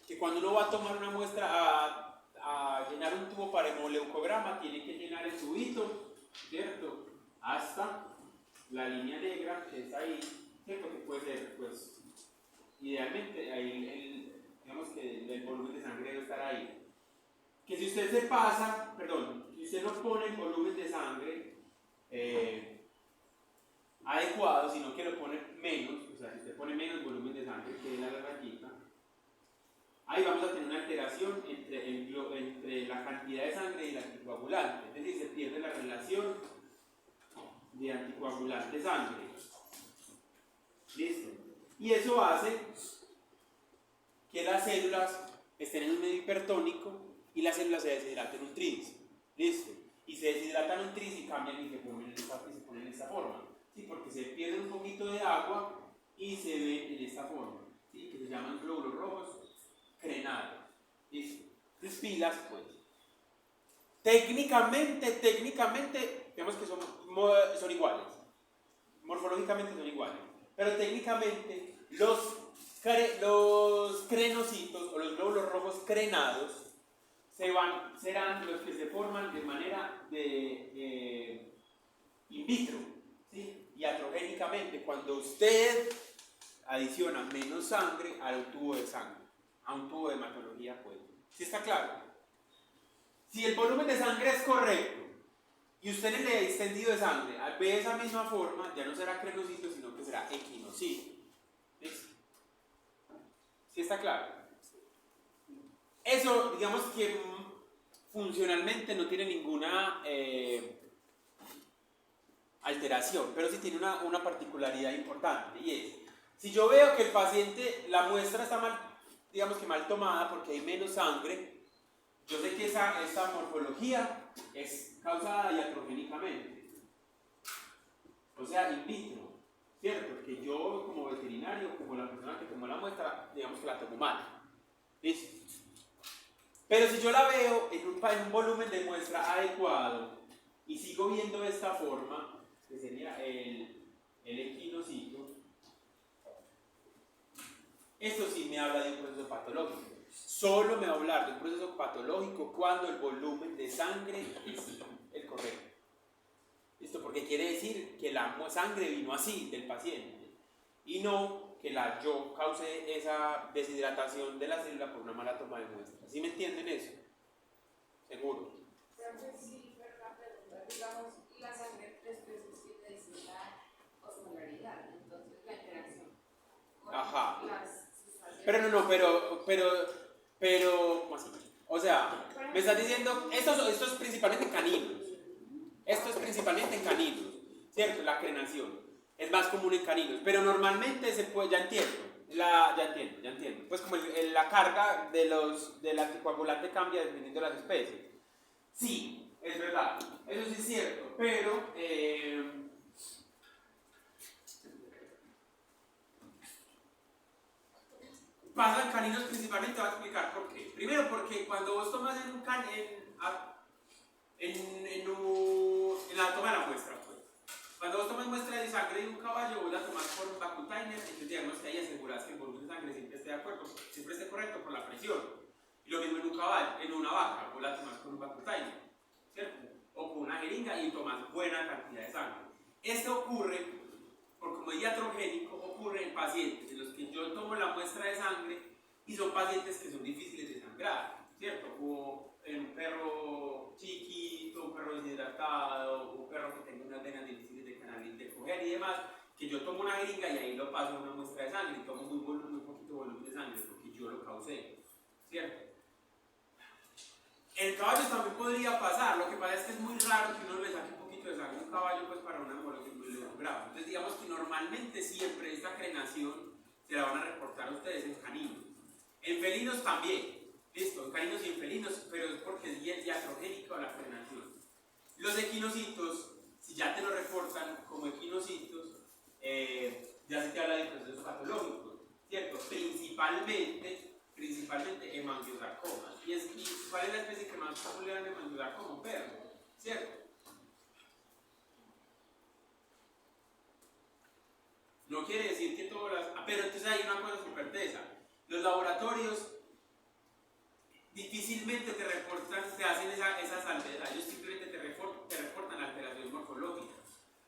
que cuando uno va a tomar una muestra a llenar un tubo para hemoleucograma, tiene que llenar el tubito, ¿cierto? Hasta la línea negra que está ahí, ¿cierto? Que puede ser, pues, idealmente, ahí digamos que el volumen de sangre debe estar ahí. Que si usted se pasa, si usted no pone el volumen de sangre adecuado, sino que lo pone menos, o sea, si usted pone menos volumen de sangre que la rayita, ahí vamos a tener una alteración entre la cantidad de sangre y el anticoagulante, es decir, se pierde la relación de anticoagulante-sangre. ¿Listo? Y eso hace que las células estén en un medio hipertónico y las células se deshidraten un tris. ¿Listo? Y se deshidratan un tris y cambian y se ponen en esta forma. ¿Sí? Porque se pierde un poquito de agua y se ve en esta forma. ¿Sí? Que se llaman glóbulos rojos crenados. ¿Listo? Entonces pilas, pues. Técnicamente, digamos que son iguales. Morfológicamente son iguales. Pero técnicamente los crenocitos o los glóbulos rojos crenados serán los que se forman de manera in vitro, ¿sí? Iatrogénicamente. Cuando usted adiciona menos sangre a un tubo de sangre, a un tubo de hematología, pues. ¿Sí está claro? Si el volumen de sangre es correcto y usted en el extendido de sangre ve esa misma forma, ya no será crenocito, sino que será equinocito. ¿Listo? ¿Sí está claro? Eso, digamos que funcionalmente no tiene ninguna alteración, pero sí tiene una particularidad importante, y es, si yo veo que el paciente, la muestra está mal, digamos que mal tomada porque hay menos sangre, yo sé que esta morfología es causada iatrogénicamente, o sea, in vitro, ¿cierto? Porque yo como veterinario, como la persona que tomó la muestra, digamos que la tomo mal. ¿Listo? Pero si yo la veo en un volumen de muestra adecuado y sigo viendo esta forma, que sería el equinocito, esto sí me habla de un proceso patológico. Solo me va a hablar de un proceso patológico cuando el volumen de sangre es el correcto. ¿Listo? Porque quiere decir que la sangre vino así del paciente y no que yo cause esa deshidratación de la célula por una mala toma de muestra. ¿Sí me entienden eso? Seguro. Entonces, sí, pero una pregunta, digamos, la sangre tres veces quiere decir la osmolaridad, entonces la interacción con Ajá. las sustancias. Pero, ¿cómo así? O sea, me estás diciendo, esto es principalmente en caninos. Esto es principalmente en caninos, ¿cierto? La crenación es más común en caninos, pero normalmente se puede, ya entiendo. Pues como la carga del anticoagulante cambia dependiendo de las especies. Sí, es verdad, eso sí es cierto, pero pasa en caninos principalmente, te voy a explicar por qué. Primero porque cuando vos tomas en la toma de la muestra, pues, cuando vos tomas muestra de sangre de un caballo, vos la tomás por un Vacutainer, entonces digamos que ahí aseguras que el volumen de sangre siempre esté de acuerdo, siempre esté correcto por la presión. Y lo mismo en un caballo, en una vaca, vos la tomás con un Vacutainer, ¿cierto? O con una jeringa y tomas buena cantidad de sangre. Esto ocurre, por como es iatrogénico, ocurre en pacientes en los que yo tomo la muestra de sangre y son pacientes que son difíciles de sangrar, ¿cierto? Como en un perro chiquito, un perro deshidratado, un perro que tenga unas venas difíciles de coger y demás, que yo tomo una jeringa y ahí lo paso a una muestra de sangre y tomo muy poquito volumen de sangre porque yo lo causé, ¿cierto? En caballos también podría pasar, lo que pasa es que es muy raro que uno le saque un poquito de sangre a un caballo pues para una hemorragia muy grave. Entonces digamos que normalmente siempre esta crenación se la van a reportar a ustedes en caninos. En felinos también, listo, en caninos y en felinos, pero es porque es iatrogénico la crenación. Los equinocitos, si ya te lo reportan como equinocitos, ya se te habla de procesos patológicos, ¿cierto? Principalmente hemangiosarcomas. ¿Y cuál es la especie que más popular de hemangiosarcoma? Un perro, ¿cierto? No quiere decir que todas las... pero entonces hay una cosa súper tesa. Los laboratorios difícilmente te hacen esa salvedad. Ellos simplemente te reportan alteraciones morfológicas.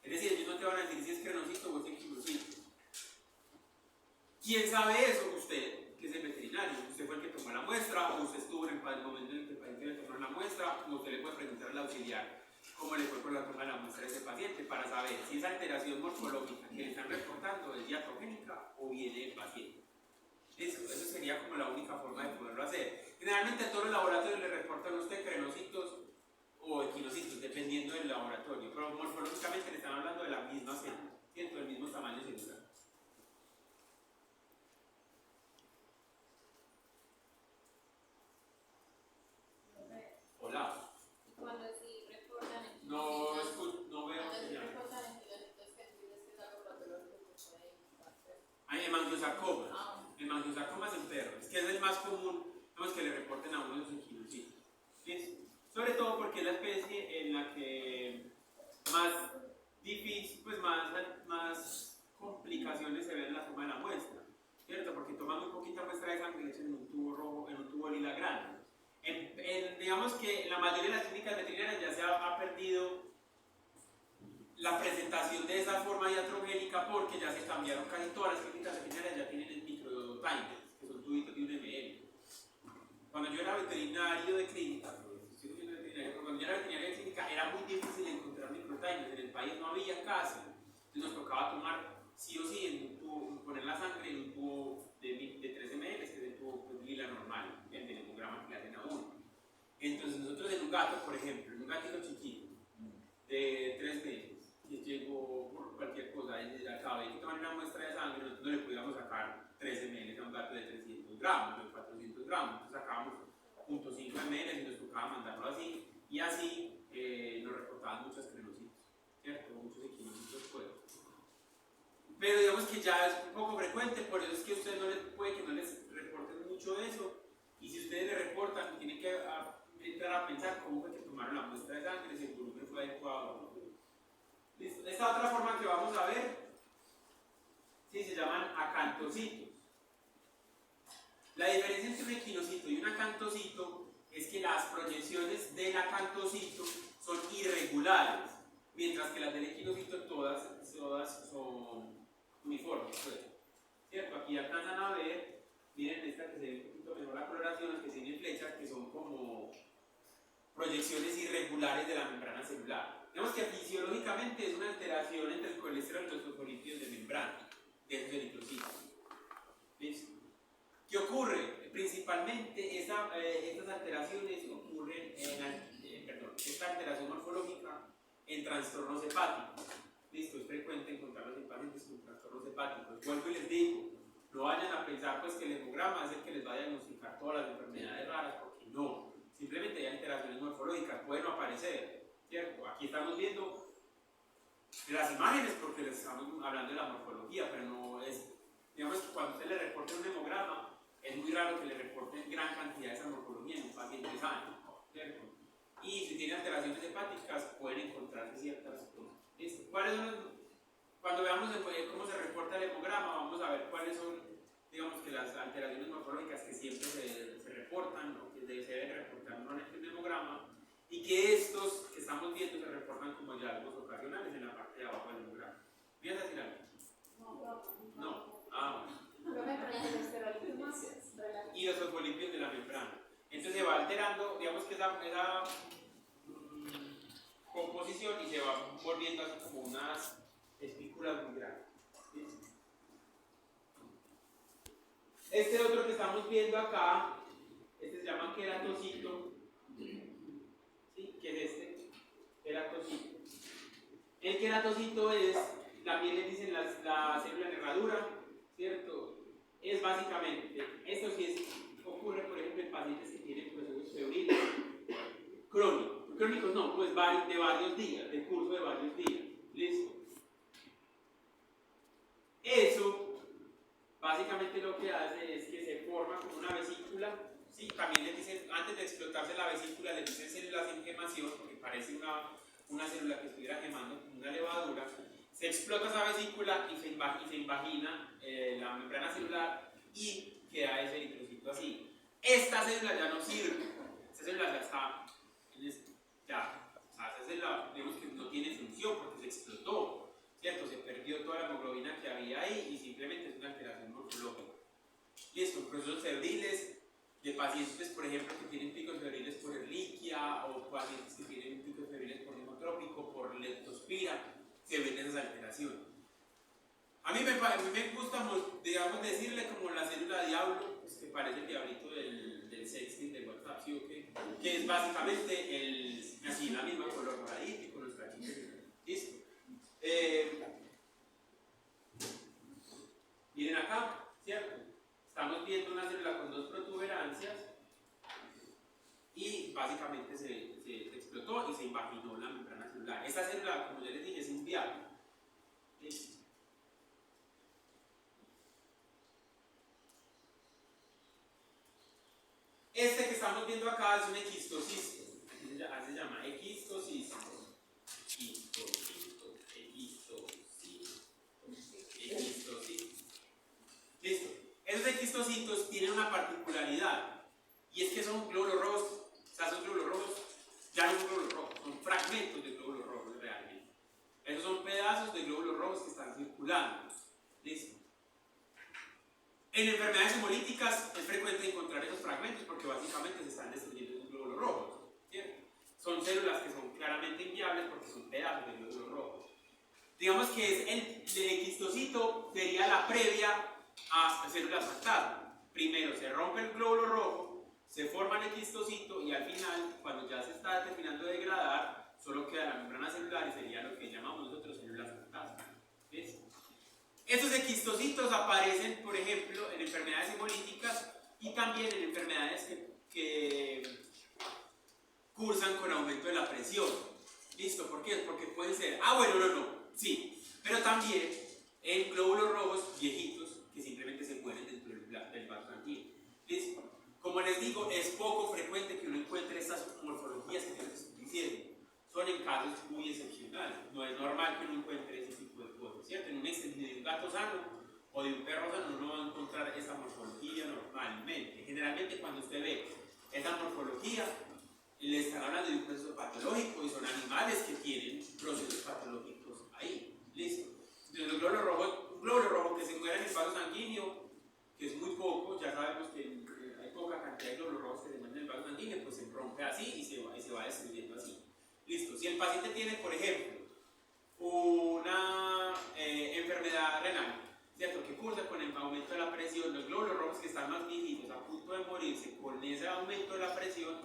Es decir, ellos no te van a decir si es crenocito o es equinocito. ¿Quién sabe eso? Usted, que es el veterinario. Usted fue el que tomó la muestra, o usted estuvo en el momento en el que el paciente le tomó la muestra, o usted le puede preguntar al auxiliar cómo le fue con la toma de la muestra de ese paciente para saber si esa alteración morfológica que le están reportando es iatrogénica o viene del paciente. Eso sería como la única forma de poderlo hacer. Generalmente a todos los laboratorios le reportan a usted crenocitos o equinocitos, dependiendo del laboratorio, pero morfológicamente le están hablando de la misma célula, ¿cierto? Del mismo tamaño celular. Hola. Cuando sí reportan en No veo señal. reportan en equinocitos que entiendes que es algo patológico que puede impactar. Hay hemangiosarcomas. Hemangiosarcomas en perros, que es el más común, digamos, que le reporten a uno de los equinocitos. Sobre todo porque es la especie en la que más difícil, pues más complicaciones se ven en la toma de la muestra, ¿cierto? Porque toman muy poquita muestra de sangre y le echan en un tubo rojo, en un tubo lila grande. Digamos que en la mayoría de las clínicas veterinarias ya se ha perdido la presentación de esa forma iatrogénica, porque ya se cambiaron casi todas las clínicas veterinarias, ya tienen el microtimers, que son tubitos de 1 ml. Cuando yo era veterinario de clínica, cuando yo era veterinario de clínica era muy difícil encontrar microtimers, en el país no había casi, entonces nos tocaba tomar sí o sí en un tubo, poner la sangre en un tubo de 3 ml, que es el tubo lila normal, el del hemograma que le hacen a uno. Entonces nosotros en un gato, por ejemplo, en un gatito chiquito de 3 meses, que llegó por cualquier cosa, acabé de tomar una muestra de sangre, nosotros no le podíamos sacar 3 ml a un gato de 300 gramos, de 400 gramos, entonces sacábamos 0.5 ml y nos tocaba mandarlo así, y así nos reportaban muchos crenocitos, ¿cierto? Muchos equinocitos fuera. Pero digamos que ya es un poco frecuente, por eso es que a ustedes no les, puede que no les reporten mucho eso, y si ustedes le reportan, tienen que entrar a pensar cómo fue que tomaron la muestra de sangre, si el volumen fue adecuado o no. ¿Listo? Esta otra forma que vamos a ver, sí, se llaman acantocitos. La diferencia entre un equinocito y un acantocito es que las proyecciones del acantocito son irregulares, mientras que las del equinocito todas son uniformes. ¿Cierto? Aquí alcanzan a ver, miren esta que se ve un poquito mejor la coloración, que tiene flechas que son como proyecciones irregulares de la membrana celular. Digamos que fisiológicamente es una alteración entre el colesterol y los fosfolípidos de membrana, de esos eritrocitos. ¿Listo? ¿Qué ocurre? Principalmente estas alteraciones ocurren esta alteración morfológica en trastornos hepáticos. ¿Listo? Es frecuente encontrarlos en pacientes con trastornos hepáticos. Vuelvo y les digo, no vayan a pensar pues, que el hemograma es el que les va a diagnosticar todas las enfermedades raras, porque no. Simplemente hay alteraciones morfológicas, pueden no aparecer, ¿cierto? Aquí estamos viendo las imágenes porque les estamos hablando de la morfología, pero no es, digamos que cuando usted le reporte un hemograma, es muy raro que le reporten gran cantidad de esa morfología en un paciente sano, ¿cierto? Y si tiene alteraciones hepáticas, pueden encontrarse ciertas cosas. ¿Listo? ¿Cuáles son cuando veamos cómo se reporta el hemograma, vamos a ver cuáles son, digamos que las alteraciones morfológicas que siempre se reportan o que se deben reportar normalmente en el hemograma, y que estos que estamos viendo se reportan como hallazgos ocasionales en la parte de abajo del hemograma. ¿Piensas decir algo? No. Ah, y los fosfolípidos de la membrana. Entonces se va alterando, digamos que esa composición y se va volviendo así como unas espículas muy grandes. ¿Sí? Este otro que estamos viendo acá, este se llama queratocito. ¿Sí? ¿Qué es este? Queratocito. El queratocito es, también le dicen la célula de herradura, ¿cierto? Es básicamente, esto sí ocurre por ejemplo en pacientes que tienen procesos febriles crónicos no, pues de varios días, de curso de varios días, ¿listo? Eso básicamente lo que hace es que se forma como una vesícula, ¿sí? También les dicen, antes de explotarse la vesícula les dicen células en gemación, porque parece una célula que estuviera gemando como una levadura. Se explota esa vesícula y se invagina la membrana celular y queda ese eritrocito así. Esta célula ya no sirve, esta célula ya está, esa célula digamos que no tiene función porque se explotó, ¿cierto? Se perdió toda la hemoglobina que había ahí y simplemente es una alteración morfológica. Listo, procesos febriles de pacientes, por ejemplo, que tienen picos febriles por Ehrlichia o pacientes que tienen picos febriles por nemotrópico, por leptospira, se ven esas alteraciones. A mí me gusta, digamos, decirle como la célula diablo, pues que parece el diablito del sexting de WhatsApp, ¿sí o qué? Que es básicamente así la misma color moradito y con los cachitos. ¿Listo? Miren acá, ¿cierto? Estamos viendo una célula con dos protuberancias y básicamente se explotó y se invaginó la membrana celular. Esta célula, como ya les dije, es inviable. ¿Listo? Este que estamos viendo acá es un equistocisto. Se llama equistocisto. Listo. Esos equistocitos tienen una particularidad y es que son glóbulos rojos, o sea, son glóbulos rojos, ya no son glóbulos rojos, son fragmentos de glóbulos rojos realmente. Esos son pedazos de glóbulos rojos que están circulando. ¿Listo? En enfermedades hemolíticas es frecuente encontrar esos fragmentos porque básicamente se están destruyendo esos glóbulos rojos. ¿Cierto? Son células que son claramente inviables porque son pedazos de glóbulos rojos. Digamos que el quistocito sería la previa a células fantasma. Primero se rompe el glóbulo rojo, se forma el quistocito y al final, cuando ya se está terminando de degradar, solo queda la membrana celular y sería lo que llamamos nosotros células fantasma. ¿Ves? Estos quistocitos aparecen, por ejemplo, en enfermedades hemolíticas y también en enfermedades que cursan con aumento de la presión. ¿Listo? ¿Por qué? Porque pueden ser, sí, pero también en glóbulos rojos viejitos que simplemente se mueren dentro del vaso sanguíneo. ¿Listo? Como les digo, es poco frecuente que uno encuentre estas morfologías que yo les estoy diciendo. Son en casos muy excepcionales. No es normal que uno encuentre ese tipo de cosas, ¿cierto? En un extendido de un gato sano o de un perro sano uno no va a encontrar esa morfología normalmente. Generalmente cuando usted ve esa morfología, le están hablando de un proceso patológico y son animales que tienen procesos patológicos ahí. ¿Listo? Entonces los glóbulos rojos, un glóbulo rojo que se muera en el vaso sanguíneo, que es muy poco, ya sabemos que hay poca cantidad de glóbulos rojos que se mueren en el vaso sanguíneo, pues se rompe así y se va destruyendo así. Listo. Si el paciente tiene, por ejemplo, una enfermedad renal, ¿cierto? Que cursa con el aumento de la presión, los glóbulos rojos que están más viejitos, a punto de morirse, con ese aumento de la presión,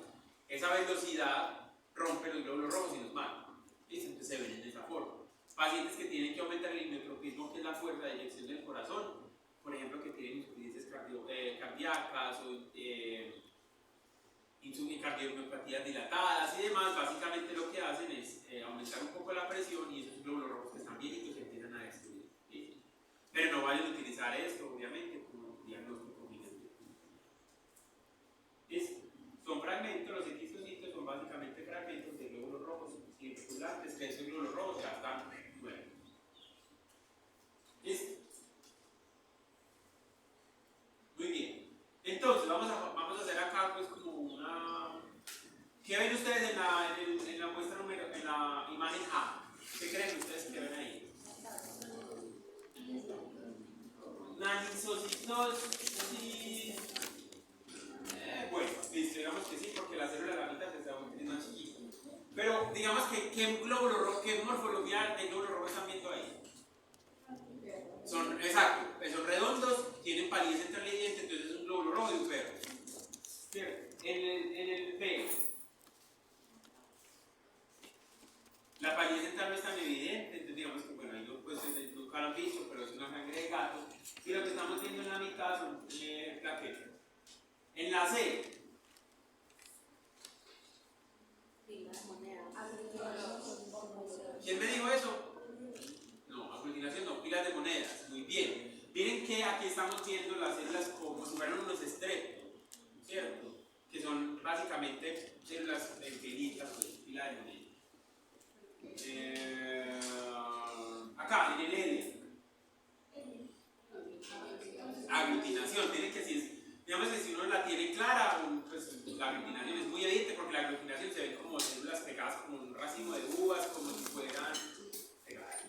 esa velocidad rompe los glóbulos rojos y los mata. ¿Listo? Entonces se ven de esa forma. Pacientes que tienen que aumentar el inmunotropismo, que es la fuerza de eyección del corazón, por ejemplo, que tienen insuficiencias cardíacas o cardiomiopatías dilatadas y demás, básicamente lo que hacen es aumentar un poco la presión y esos glóbulos rojos que están viejitos se empiezan a destruir. ¿Sí? Pero no vayan a utilizar esto, obviamente, como diagnóstico final. Son fragmentos, los quistocitos son básicamente fragmentos de glóbulos rojos circulantes, que esos glóbulos rojos ya están muertos. ¿Listo? Muy bien. Entonces, vamos a hacer acá pues como una... ¿Qué ven ustedes en la muestra número, en la imagen A? ¿Qué creen ustedes que ven ahí? Una lisocistosis. Bueno, listo, digamos que sí, porque la célula de la mitad se está volviendo más chiquita. Pero digamos que ¿qué glóbulo rojo, qué morfología de glóbulo rojo están viendo ahí? Son, exacto, son redondos, tienen palidez central y diente, entonces es un glóbulo rojo de un perro. En el B, la palidez central no es tan evidente, entonces digamos que bueno, ahí pues, nunca lo han visto, pero es una sangre de gato. Y lo que estamos viendo en la mitad son plaquetas. En la C, ¿quién me dijo eso? No, aglutinación no, pilas de monedas. Muy bien. Miren que aquí estamos viendo las células como si fueran unos estreptos, ¿cierto? Que son básicamente células finitas, pues, pila de monedas. Acá, en el L. Aglutinación. Miren que si es, digamos que si uno la tiene clara, pues la aglutinación es muy evidente porque la aglutinación se ve como células pegadas como un racimo de uvas, como si fueran pegadas.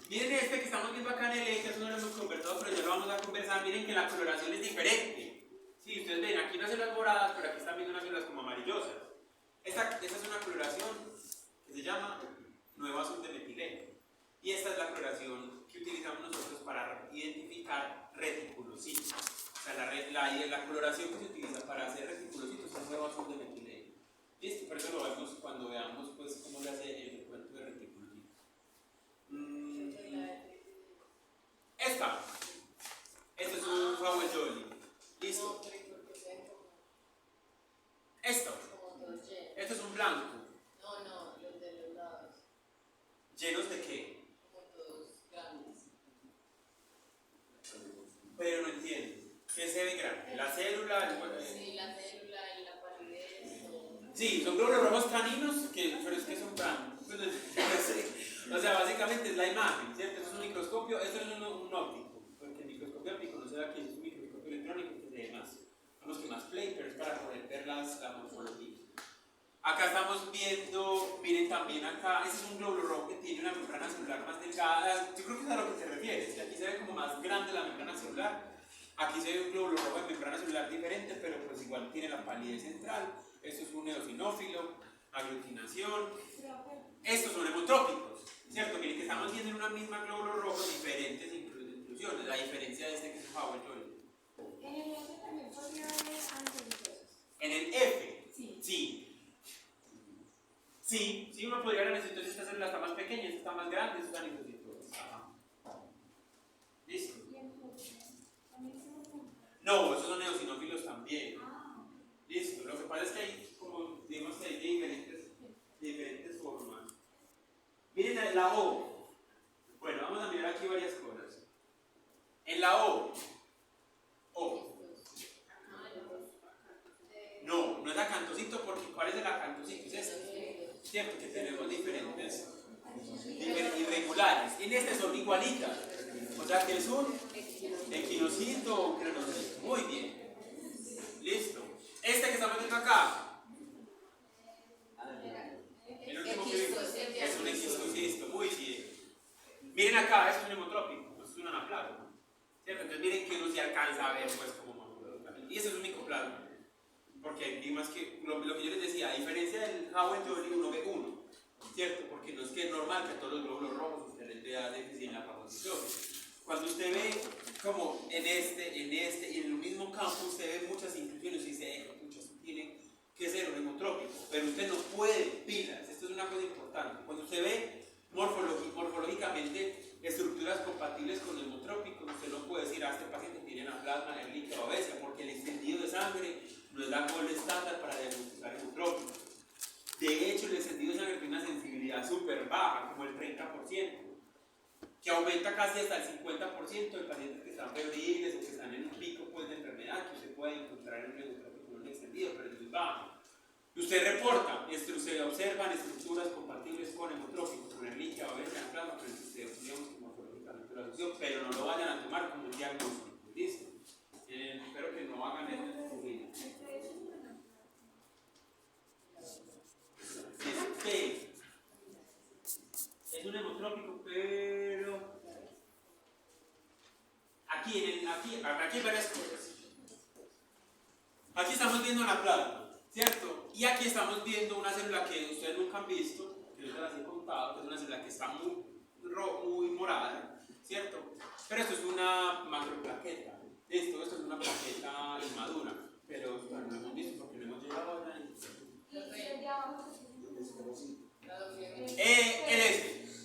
Miren este que estamos viendo acá en el E, que eso no lo hemos conversado, pero ya lo vamos a conversar. Miren que la coloración es diferente. Sí, ustedes ven, aquí unas células moradas, pero aquí están viendo unas células como amarillosas. Esta es una coloración que se llama nuevo azul de metileno. Y esta es la coloración que utilizamos nosotros para identificar reticulocitos. O sea, la coloración que se utiliza para hacer reticulocitos es nuevo azul de metileno. ¿Listo? Por eso lo vemos cuando veamos pues, cómo se hace el recuento de reticulocitos. Esto es un Flower Jolly. ¿Listo? Esto es un blanco. No, los de los lados. ¿Llenos de qué? Como todos grandes. Pero no entiendo. ¿Qué se ve grande? ¿La célula? Sí, la célula y la palidez. Sí, son glóbulos rojos caninos, pero es que son blancos. O sea, básicamente es la imagen, ¿cierto? Esto es un microscopio, esto es un óptico. Porque el microscopio óptico no se ve aquí, es un microscopio electrónico que se ve más. Vamos que más play, pero es para poder ver la morfología. Acá estamos viendo, miren también acá, este es un glóbulo rojo que tiene una membrana celular más delgada. Yo creo que es a lo que te refieres. Aquí se ve como más grande la membrana celular. Aquí se ve un glóbulo rojo de membrana celular diferente, pero pues igual tiene la palidez central. Esto es un eosinófilo, aglutinación. Estos son hemotrópicos, ¿cierto? Miren que estamos viendo en una misma glóbulo rojo diferentes inclusiones. La diferencia de este que es un Howell Joint. En el F también podría haber anestesios. En el F, Sí. sí, uno podría ver anestesios. Esta célula está más pequeña, esta está más grande, esta está anestesios. ¿Listo? ¿Y en J también se juntan? No, esos son eosinófilos también. Ah, Listo, lo que pasa es que hay, como digamos que hay diferentes formas. Miren la O. Bueno, vamos a mirar aquí varias cosas. En la O. No es acantocito, porque ¿cuál es el acantocito? Es este. Cierto que tenemos diferentes irregulares. En este son igualitas. O sea que es un equinocito o un crenocito. Muy bien. Listo. Este que estamos viendo acá. El último que vimos es un existocisto. Muy bien. Miren acá, es un hemotrópico. Es un anaplasma. ¿Cierto? Entonces miren que uno se alcanza a ver pues como morfológicamente. Y ese es un micoplasma. Porque digamos que lo que yo les decía, a diferencia del Howell Joint, uno ve uno, ¿cierto? Porque no es que es normal que a todos los glóbulos rojos usted les vea déficit en la fagocitoma. Cuando usted ve como en este y en el mismo campo, usted ve muchas inclusiones y dice, muchos tienen que ser un hemotrópico, pero usted no puede pilas. Esto es una cosa importante. Cuando usted ve morfológicamente estructuras compatibles con hemotrópicos, usted no puede decir, este paciente tiene anaplasma, ehrlichia o obesia, porque el extendido de sangre no es la gold estándar para diagnosticar hemotrópicos. De hecho, el extendido de sangre tiene una sensibilidad súper baja, como el 30%, que aumenta casi hasta el 50% de pacientes que están febriles o que están en un pico pues, de enfermedad que usted puede encontrar en un hemotrópico no extendido, pero es muy bajo. Y usted reporta, se observan estructuras compatibles con hemotrópicos, con ehrlichia o obesia, anaplasma, pero usted digamos que morfológicamente lo asoció, pero no lo vayan a tomar como un diagnóstico. ¿Listo? Espero que no hagan eso. Es un hemotrópico, pero aquí hay varias cosas. Aquí estamos viendo una plasma, ¿cierto? Y aquí estamos viendo una célula que ustedes nunca han visto, que yo se las he contado, que es una célula que está muy morada, ¿cierto? Pero esto es una macroplaqueta. Esto es una plaqueta inmadura, pero no lo hemos visto porque no hemos llegado a la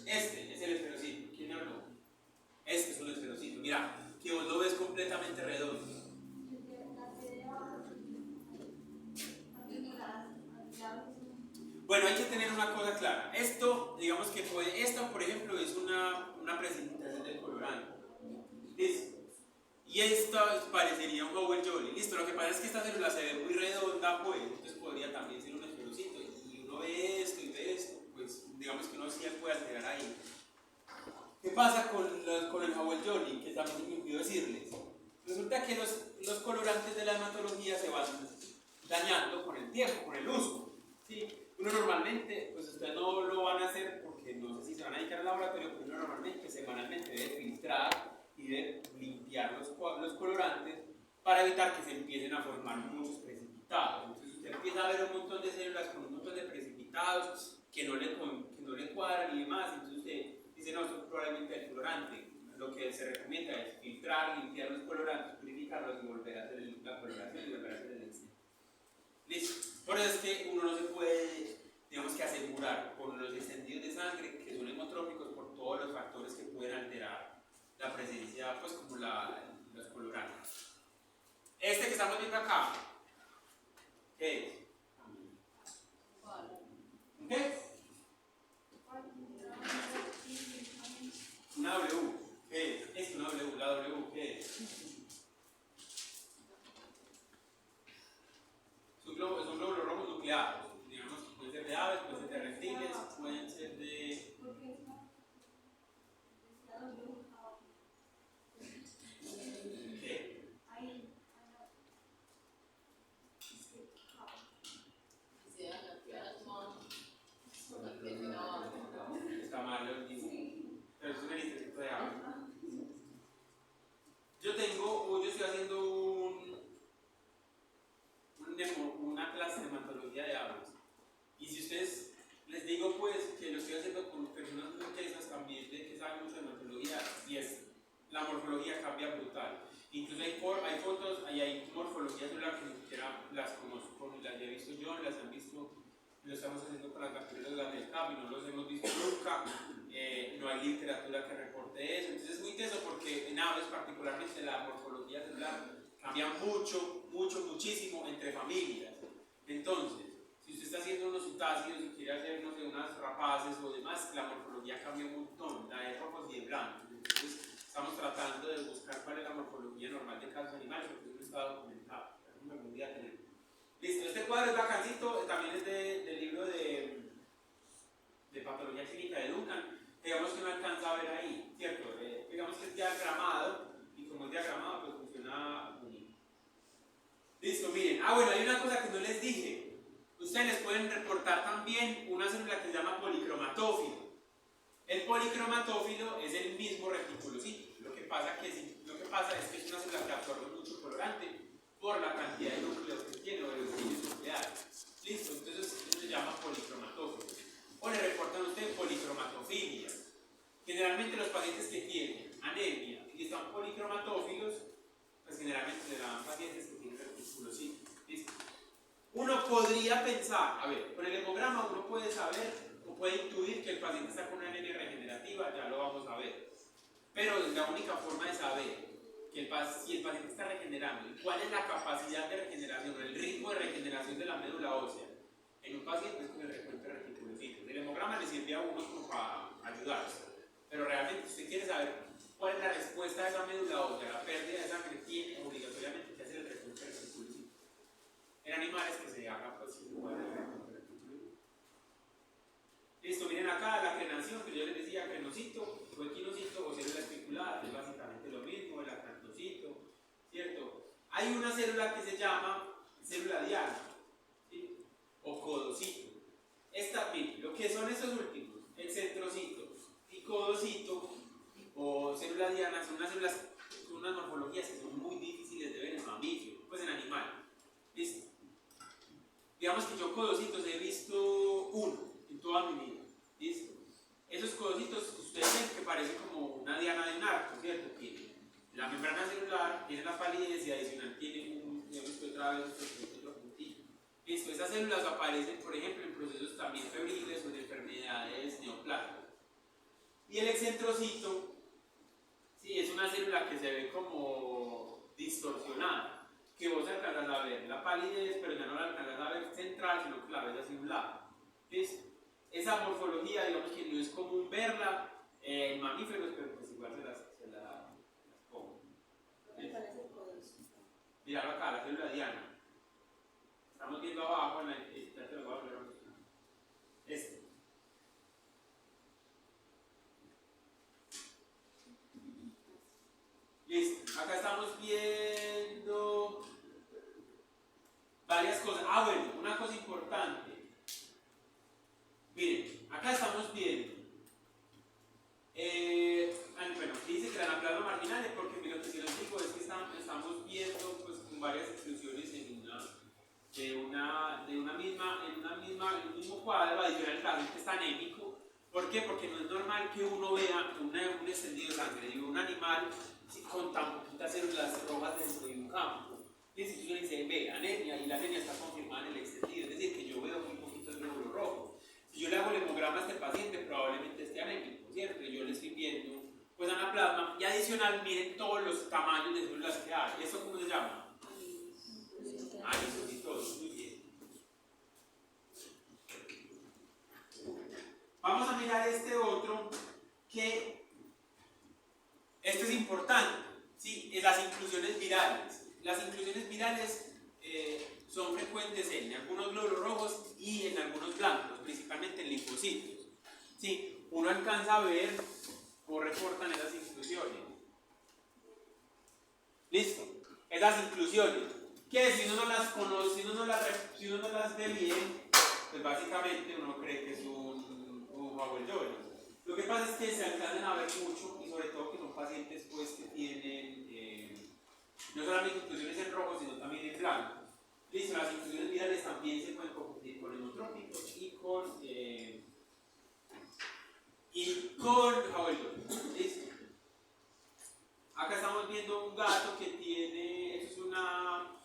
este es el esferocito. ¿Quién habló? Este es un esferocito. Mira, que vos lo ves completamente redondo. Bueno, hay que tener una cosa clara. Esto, digamos que esta, por ejemplo, es una precipitación del colorante. ¿Listo? Y esta parecería un Howell Joint. Listo, lo que pasa es que esta célula se ve muy redonda, pues, entonces podría también ser un esferocito. Y uno ve esto y ve esto, pues, digamos que uno sí puede alterar ahí. ¿Qué pasa con el Howell Joint? Que también me olvidó decirles. Resulta que los colorantes de la hematología se van dañando con el tiempo, con el uso. ¿Sí? Uno normalmente, pues ustedes no lo van a hacer porque no sé si se van a dedicar al laboratorio, pero uno normalmente semanalmente debe filtrar y de limpiar los colorantes para evitar que se empiecen a formar muchos precipitados. Entonces usted empieza a ver un montón de células con un montón de precipitados que no le cuadran y demás, entonces usted dice, no, esto es probablemente el colorante. Lo que se recomienda es filtrar, limpiar los colorantes, purificarlos y volver a hacer la coloración y volver a hacer el exceso. Listo. Por eso es que uno no se puede, digamos que asegurar con los extendidos de sangre que son hemotrópicos por todos los factores que pueden alterar la presencia, pues como los colorantes. Este que estamos viendo acá, ¿qué es? ¿Qué es? Una W. ¿Qué es? Es una W. La W, ¿qué es? Son glóbulos rojos nucleados. Digamos que pueden ser de aves, pueden ser de reptiles, pueden ser de. ¿Qué? la morfología cambia brutal. Incluso hay fotos y hay morfologías celular que ni siquiera las conozco, las he visto yo, las han visto, lo estamos haciendo con las bacterias de la NECAP y no los hemos visto nunca, no hay literatura que reporte eso, entonces es muy teso porque en aves particularmente la morfología celular cambia muchísimo entre familias. Entonces, si usted está haciendo unos cetáceos y quiere hacer, no sé, unas rapaces o demás, la morfología cambia un montón, la de rojos y de blancos. Entonces, estamos tratando de buscar cuál es la morfología normal de cada animal, porque no está documentado. Algún día tenemos. Listo, este cuadro es bacancito, también es del libro de patología clínica de Duncan. Digamos que no alcanza a ver ahí, ¿cierto? Digamos que es diagramado, y como es diagramado, pues funciona bonito. Listo, miren. Bueno, hay una cosa que no les dije. Ustedes les pueden reportar también una célula que se llama policromatófilo. El policromatófilo es el mismo reticulocito. Lo que pasa es que es una célula que absorbe mucho colorante por la cantidad de núcleos que tiene o de los nucleares. Listo, entonces eso se llama policromatófilo. O le reportan a ustedes policromatofilia. Generalmente los pacientes que tienen anemia y están policromatófilos, pues generalmente se dan pacientes que tienen reticulocito. ¿Listo? Uno podría pensar, a ver, con el hemograma uno puede saber o puede intuir que el paciente está con una anemia regenerativa, ya lo vamos a ver. Pero la única forma de saber que si el paciente está regenerando y cuál es la capacidad de regeneración o el ritmo de regeneración de la médula ósea en un paciente es con el recuento de reticulocitos. El hemograma le sirve a uno como para ayudarse, pero realmente si usted quiere saber cuál es la respuesta de esa médula ósea, la pérdida de sangre, tiene obligatoriamente que hacer el recuento de reticulocitos. En animales que se haga pues igual el recuento de reticulocitos. Listo, miren acá la crenación que yo les decía, crenocito, o equinocito o célula especular, es básicamente lo mismo, el acantocito, ¿cierto? Hay una célula que se llama célula diana, ¿sí? O codocito. Miren, lo que son estos últimos, el centrocito y codocito o célula diana, son unas células con unas morfologías que son muy difíciles de ver en mamífero, pues en animal. ¿Listo? Digamos que yo codocitos he visto uno en toda mi vida. ¿Listo? Esos codocitos ustedes ven que parecen como una diana de un arco, ¿cierto? Tiene la membrana celular, tiene la palidez y adicional tiene digamos que otra vez otro puntito. Listo, esas células aparecen, por ejemplo, en procesos también febriles o en enfermedades neoplásicas. Y el excentrocito, sí, es una célula que se ve como distorsionada, que vos alcanzas a ver la palidez, pero ya no la alcanzas a ver central, sino que la ves hacia un lado. ¿Listo? Esa morfología, digamos que no es común verla en mamíferos, pero pues igual se las pongo. Míralo acá, la célula diana. Estamos viendo abajo, ya te lo voy a volver a mostrar. Listo, acá estamos viendo varias cosas. Bueno, una cosa importante. Miren, acá estamos viendo. Bueno, aquí dice que la anaplasma marginal es porque lo que se nos dijo es que estamos viendo pues, con varias exclusiones en un mismo cuadro, adicional al paciente está anémico. ¿Por qué? Porque no es normal que uno vea un extendido de sangre de un animal con tan poquitas células rojas dentro de un campo. Y si uno dice, ve, anemia, y la anemia está confirmada en el extendido, es decir, que yo veo muy poquitos glóbulos rojos. Si yo le hago el hemograma a este paciente, probablemente esté anémico, ¿cierto? Y yo le estoy viendo, pues, anaplasma, y adicional, miren todos los tamaños de células que hay. ¿Eso cómo se llama? Anisocitos, muy bien. Vamos a mirar este otro, que este es importante, ¿sí? Es las inclusiones virales. Las inclusiones virales son frecuentes en algunos glóbulos rojos y en algunos blancos, principalmente en linfocitos. ¿Sí? Uno alcanza a ver o reportan esas inclusiones. ¿Listo? Esas inclusiones. Que si uno no las conoce, si uno no las ve bien, pues básicamente uno cree que es un Howell-Jones. Lo que pasa es que se alcanzan a ver mucho y sobre todo que son pacientes pues, que tienen no solamente inclusiones en rojo, sino también en blanco. Listo, las inclusiones virales también se pueden confundir con hemotrópicos y con Howell-Jones. Listo. Acá estamos viendo un gato que tiene, eso es unos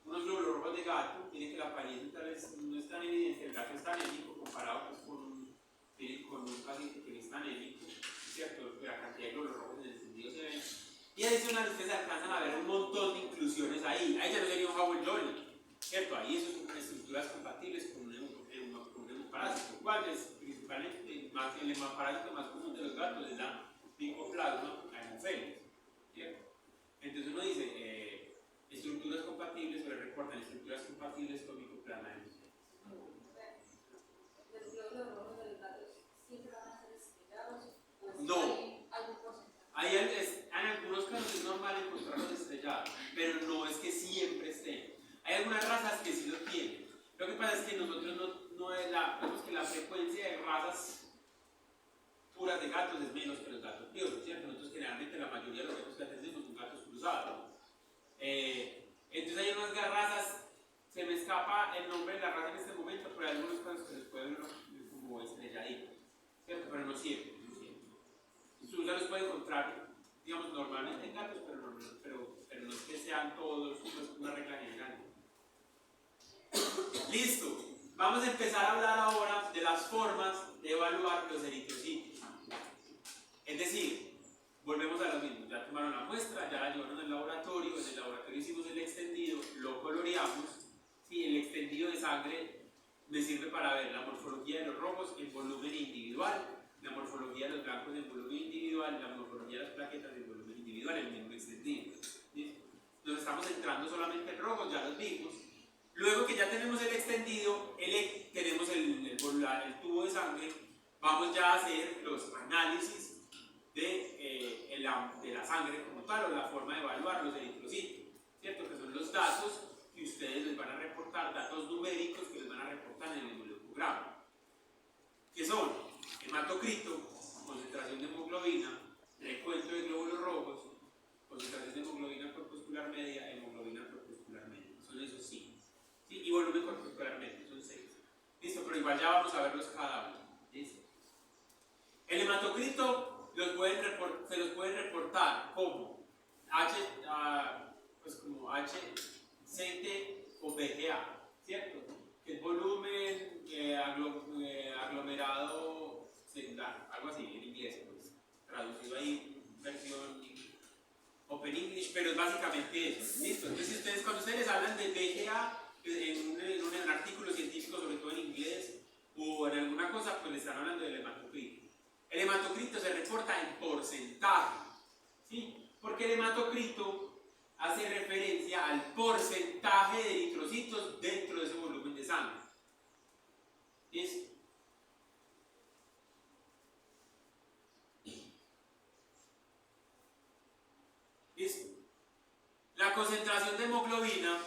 glóbulos rojos de gato, tiene que la apariencia tal vez no es tan evidente, el gato está anémico comparado pues, con un paciente que no está anémico, ¿cierto? La cantidad de glóbulos rojos en el sentido se ven. Y adicional, ustedes alcanzan a ver un montón de inclusiones ahí. Ahí ya no sería un Howell Jolly, ¿cierto? Ahí eso son estructuras compatibles con un hemoparásito. ¿Cuál es? Principalmente, el hemoparásito más común de los gatos es la Mycoplasma haemophilus, ¿cierto? Entonces uno dice, estructuras compatibles, o le reportan estructuras compatibles con Mycoplasma haemophilus. ¿Los glóbulos rojos de los gatos siempre van a ser estrellados? No. ¿Hay algún porcentaje? En algunos casos es normal encontrarlos estrellados, pero no es que siempre estén. Hay algunas razas que sí lo tienen. Lo que pasa es que nosotros vemos que la frecuencia de razas puras de gatos es menos que los gatos criollos, ¿cierto? Nosotros generalmente la mayoría de los gatos que atendemos son gatos cruzados. Entonces hay unas razas, se me escapa el nombre de la raza en este momento, pero hay algunos casos que les pueden ver como estrelladitos, ¿cierto? Pero no siempre, no siempre. Usted los puede encontrar, digamos, normalmente en gatos, pero no es que sean todos, no es una regla general. Listo. Vamos a empezar a hablar ahora de las formas de evaluar los eritrocitos. Es decir, volvemos a lo mismo. Ya tomaron la muestra, ya la llevaron al laboratorio. En el laboratorio hicimos el extendido, lo coloreamos. Sí, el extendido de sangre me sirve para ver la morfología de los rojos en volumen individual, la morfología de los blancos en volumen individual, la morfología de las plaquetas en volumen individual, el mismo extendido. ¿Sí? Nos estamos centrando solamente en rojos, ya los vimos. Luego que ya tenemos el extendido, tenemos el tubo de sangre, vamos ya a hacer los análisis de la sangre como tal, o la forma de evaluar los eritrocitos, ¿cierto? Que son los datos que ustedes les van a reportar, datos numéricos que les van a reportar en el hemoglobograma, que son hematocrito, concentración de hemoglobina, recuento de glóbulos rojos, concentración de hemoglobina corpuscular media, hemoglobina corpuscular media. Son esos 5. ¿Sí? Y volumen corpuscularmente, son 6. Listo, pero igual ya vamos a verlos cada uno. ¿Listo? El hematocrito se los pueden reportar como como HCT o BGA, ¿cierto? Que es volumen aglomerado celular, algo así en inglés, pues, traducido ahí, versión Open English, pero es básicamente eso. ¿Listo? Entonces cuando ustedes hablan de BGA en un artículo científico, sobre todo en inglés, o en alguna cosa, pues le están hablando del hematocrito. El hematocrito se reporta en porcentaje, ¿sí? Porque el hematocrito hace referencia al porcentaje de eritrocitos dentro de ese volumen de sangre. ¿Listo? ¿Listo? La concentración de hemoglobina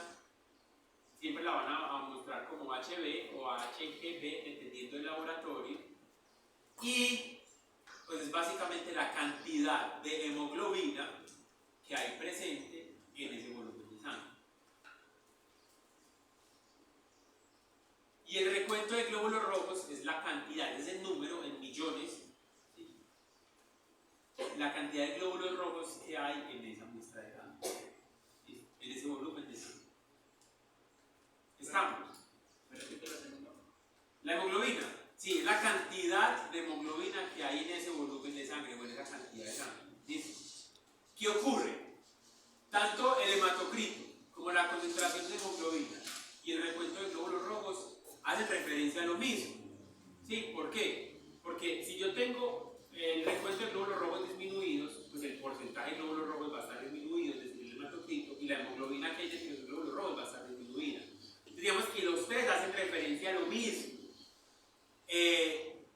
siempre la van a mostrar como HB o HGB, dependiendo del laboratorio, y pues es básicamente la cantidad de hemoglobina que hay presente en ese volumen de sangre. Y el recuento de glóbulos rojos es la cantidad, es el número en millones, ¿sí? La cantidad de glóbulos rojos que hay en esa muestra de sangre, ¿sí? En ese volumen de sangre. ¿Estamos? La hemoglobina, sí, es la cantidad de hemoglobina que hay en ese volumen de sangre, o en esa cantidad de sangre. ¿Sí? ¿Qué ocurre? Tanto el hematocrito como la concentración de hemoglobina y el recuento de glóbulos rojos hacen referencia a lo mismo. ¿Sí? ¿Por qué? Porque si yo tengo el recuento de glóbulos rojos disminuidos, pues el porcentaje de glóbulos rojos va a estar disminuido, es decir, el hematocrito, y la hemoglobina que hay dentro de los glóbulos rojos va a estar disminuida. Digamos que los tres hacen referencia a lo mismo.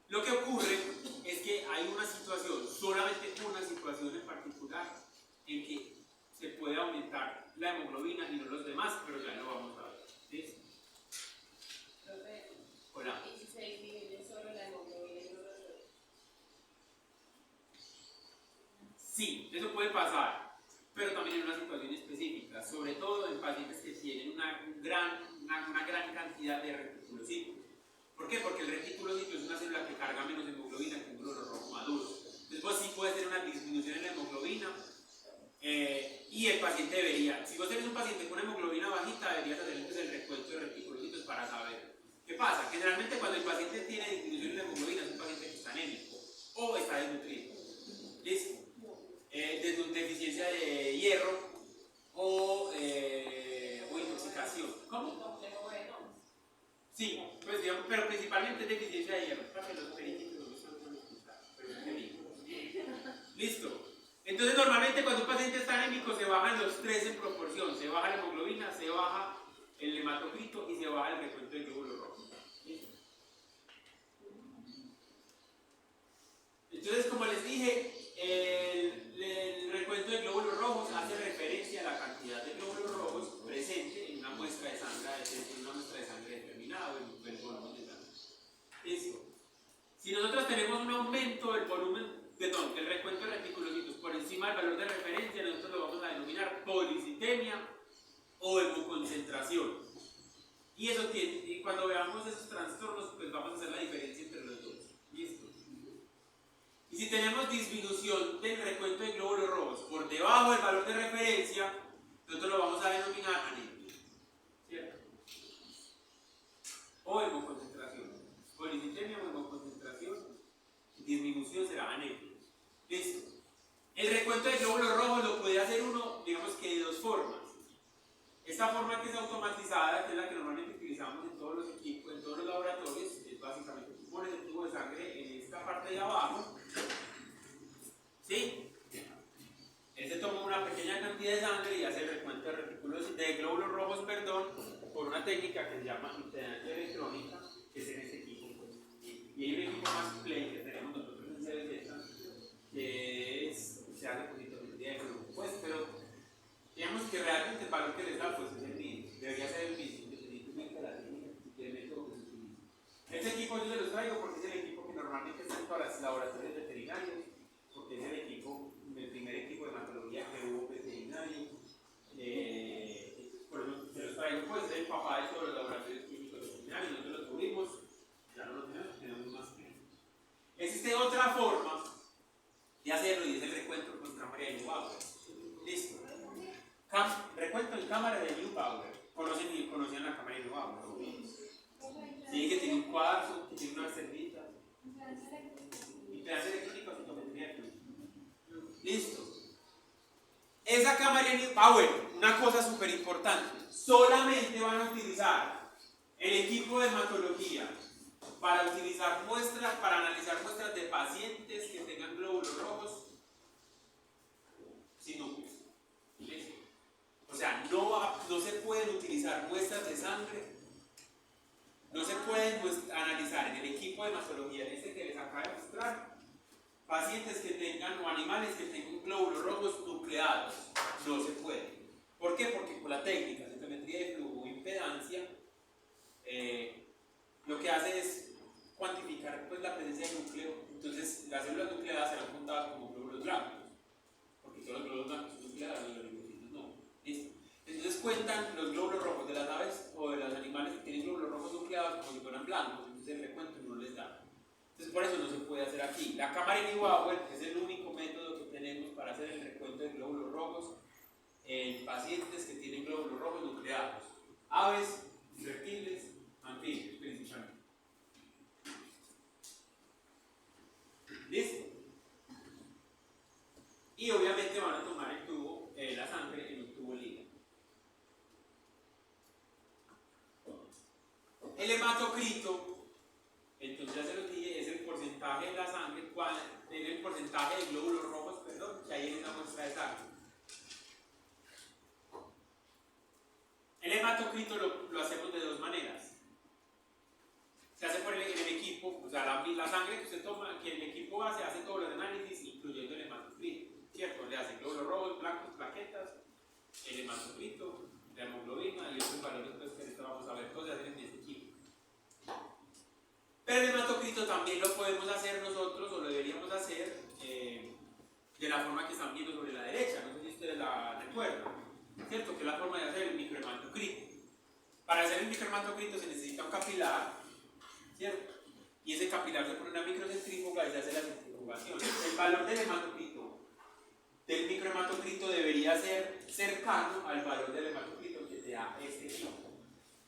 Lo que ocurre es que hay una situación, solamente una situación en particular, en que se puede aumentar la hemoglobina y no los demás, pero ya lo vamos a ver. ¿Sí? Hola. ¿Y si se disminuye solo la hemoglobina y no los otros? Sí, eso puede pasar, pero también en una situación específica, sobre todo en pacientes que tienen una gran cantidad de reticulocitos. ¿Por qué? Porque el reticulocito es una célula que carga menos hemoglobina que un glóbulo rojo maduro. Entonces, pues sí puede ser una disminución en la hemoglobina, Y el paciente debería, si vos tenés un paciente con hemoglobina bajita, deberías hacer entonces el recuento de reticulocitos para saber. ¿Qué pasa? Generalmente cuando el paciente tiene disminución en la hemoglobina es un paciente que está anémico o está desnutrido. ¿Listo? Desde una deficiencia de hierro o intoxicación. ¿Cómo? Sí, pues digamos, pero principalmente deficiencia de hierro. Para que los periquitos no están muy explicados, pero es que digo. Listo. Entonces normalmente cuando un paciente está anémico se bajan los tres en proporción. Se baja la hemoglobina, se baja el hematocrito y se baja el recuento de glóbulos rojos. ¿Listo? Entonces, como les dije, el recuento de glóbulos rojos hace referencia a la cantidad de glóbulos rojos presente en una muestra de sangre determinada o en el volumen de sangre. ¿Listo? Si nosotros tenemos un aumento del volumen, del recuento de reticulocitos por encima del valor de referencia, nosotros lo vamos a denominar policitemia o hemoconcentración. Y eso tiene, y cuando veamos esos trastornos, pues vamos a hacer la diferencia entre los dos. ¿Listo? Y si tenemos disminución del recuento de glóbulos rojos por debajo del valor de referencia, nosotros lo vamos a denominar anemia. ¿Cierto? O hemoconcentración. Policitemia o hemoconcentración, disminución será anemia. ¿Listo? El recuento de glóbulos rojos lo puede hacer uno, digamos que de dos formas. Esta forma que es automatizada, que es la que normalmente utilizamos en todos los equipos, en todos los laboratorios, es básicamente tú pones el tubo de sangre en esta parte de abajo, ¿sí? Él se toma una pequeña cantidad de sangre y hace el recuento de glóbulos rojos, por una técnica que se llama impedancia electrónica, que es en este equipo. Pues. Y hay un equipo más complejo que tenemos nosotros en CBZ, que se hace con citometría de flujo. Pues, pero digamos que realmente el valor que les da pues, es el mismo, debería ser el mismo, independientemente de la técnica y el método que se utiliza. Este equipo yo se los traigo porque es el equipo que normalmente está en todos los laboratorios veterinarios, porque es el primer equipo de hematología que hubo veterinario. Por eso se los traigo, pues es el papá de todos los laboratorios químicos veterinarios, nosotros lo tuvimos, ya no lo tenemos más que. Existe otra forma de hacerlo y es el recuento con cámara de Neubauer. Listo. Recuento en cámara de Neubauer. ¿Conocían la cámara de Neubauer? Sí, que tiene un cuarzo, que tiene una cerdita. Impedancia electrónica, citometría de flujo. Listo. Esa cámara de Neubauer, una cosa súper importante, solamente van a utilizar el equipo de hematología para utilizar muestras, para analizar muestras de pacientes que tengan glóbulos rojos sin núcleos. ¿Listo? O sea, no se pueden utilizar muestras de sangre, no se pueden analizar en el equipo de hematología, este que les acabo de mostrar, pacientes que tengan o animales que tengan glóbulos rojos nucleados. No se puede. ¿Por qué? Porque con la técnica de citometría de flujo o impedancia, lo que hace es cuantificar pues, la presencia de núcleo. Entonces, las células nucleadas serán contadas como glóbulos blancos, porque todos los glóbulos blancos son nucleados y los linfocitos no. ¿Listo? Entonces, cuentan los glóbulos rojos de las aves o de los animales que tienen glóbulos rojos nucleados como si fueran blancos. Entonces, el recuento no les da. Entonces, por eso no se puede hacer aquí. La cámara de Neubauer es el único método que tenemos para hacer el recuento de glóbulos rojos en pacientes que tienen glóbulos rojos nucleados. Aves, reptiles, anfibios principalmente. ¿Listo? Y obviamente van a tomar el tubo, la sangre en un tubo libre. El hematocrito, entonces ya se lo dije, es el porcentaje de la sangre, es el porcentaje de glóbulos rojos, que hay en una muestra de sangre. El hematocrito lo hacemos de dos maneras. Se hace por en el equipo, o sea, la sangre que usted toma, que el equipo hace todos los análisis, incluyendo el hematocrito, ¿cierto? Le hace glóbulos rojos, blancos, plaquetas, el hematocrito, la hemoglobina y otros valores pues, que ahorita vamos a ver, todos se hacen en este equipo. Pero el hematocrito también lo podemos hacer nosotros, o lo deberíamos hacer, de la forma que están viendo sobre la derecha, no sé si ustedes la recuerdan, ¿cierto? Que es la forma de hacer el microhematocrito. Para hacer el microhematocrito se necesita un capilar, ¿cierto? Y ese capilar se pone una microcentrífuga y se hace la centrifugación. El valor del hematocrito, del microhematocrito debería debería ser cercano al valor del hematocrito que te da este equipo.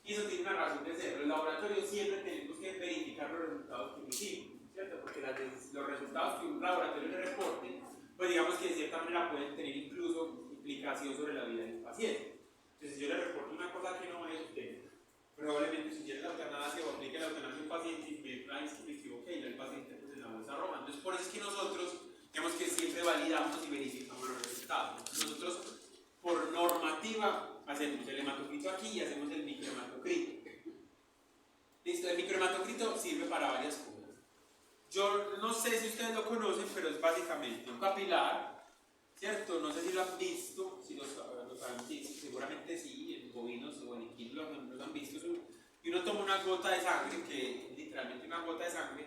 Y eso tiene una razón de ser. En el laboratorio siempre tenemos que verificar los resultados que emitimos, ¿cierto? Porque los resultados que un laboratorio le reporte, pues digamos que de cierta manera pueden tener incluso implicación sobre la vida del paciente. Entonces, si yo le reporto una cosa que no es, usted probablemente sugiere la eutanasia o aplique la eutanasia a un paciente y me equivoqué y el paciente pues, en la bolsa roja. Entonces, por eso es que nosotros tenemos que siempre validamos y verificamos los resultados. Nosotros, por normativa, hacemos el hematocrito aquí y hacemos el microhematocrito. Listo, el microhematocrito sirve para varias cosas. Yo no sé si ustedes lo conocen, pero es básicamente un capilar, ¿cierto? No sé si lo han visto, si los han visto, seguramente sí, en bovinos o en equinos los han visto. Y uno toma una gota de sangre, que es literalmente una gota de sangre,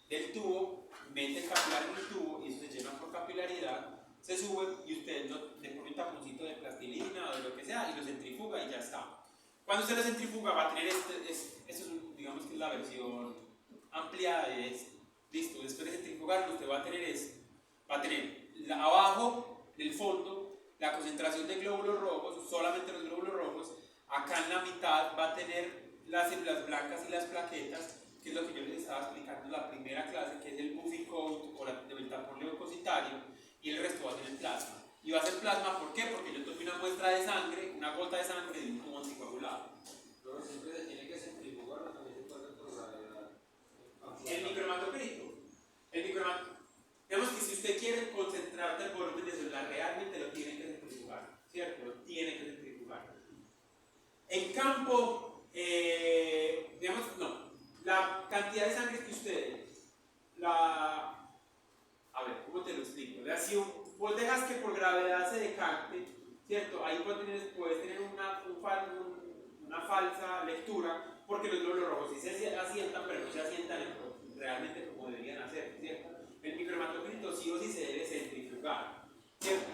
del tubo, mete el capilar en el tubo y eso se llena por capilaridad, se sube y usted le pone un taponcito de plastilina o de lo que sea y lo centrifuga y ya está. Cuando usted lo centrifuga va a tener digamos que es la versión ampliada de esto. Listo, después de centrifugarlo usted va a tener abajo del fondo la concentración de glóbulos rojos, solamente los glóbulos rojos. Acá en la mitad va a tener las células blancas y las plaquetas, que es lo que yo les estaba explicando en la primera clase, que es el buffy coat o el tapón leucocitario, y el resto va a ser plasma. Y va a ser plasma, ¿por qué? Porque yo tomé una muestra de sangre, una gota de sangre de un tubo anticoagulado. Pero siempre se tiene que centrifugar o también se puede hacer por gravedad. El microhematocrito. Digamos que si usted quiere concentrarte el volumen de célula, realmente lo tiene que centrifugar, ¿cierto? Lo tiene que centrifugar. En campo, digamos, no. La cantidad de sangre que ustedes, a ver, ¿cómo te lo explico? Si vos dejas que por gravedad se decante, ¿cierto? Ahí puedes tener una falsa lectura, porque los glóbulos rojos sí se asientan, pero no se asientan realmente como deberían hacer, ¿cierto? El microhematocrito sí o sí se debe centrifugar, ¿cierto?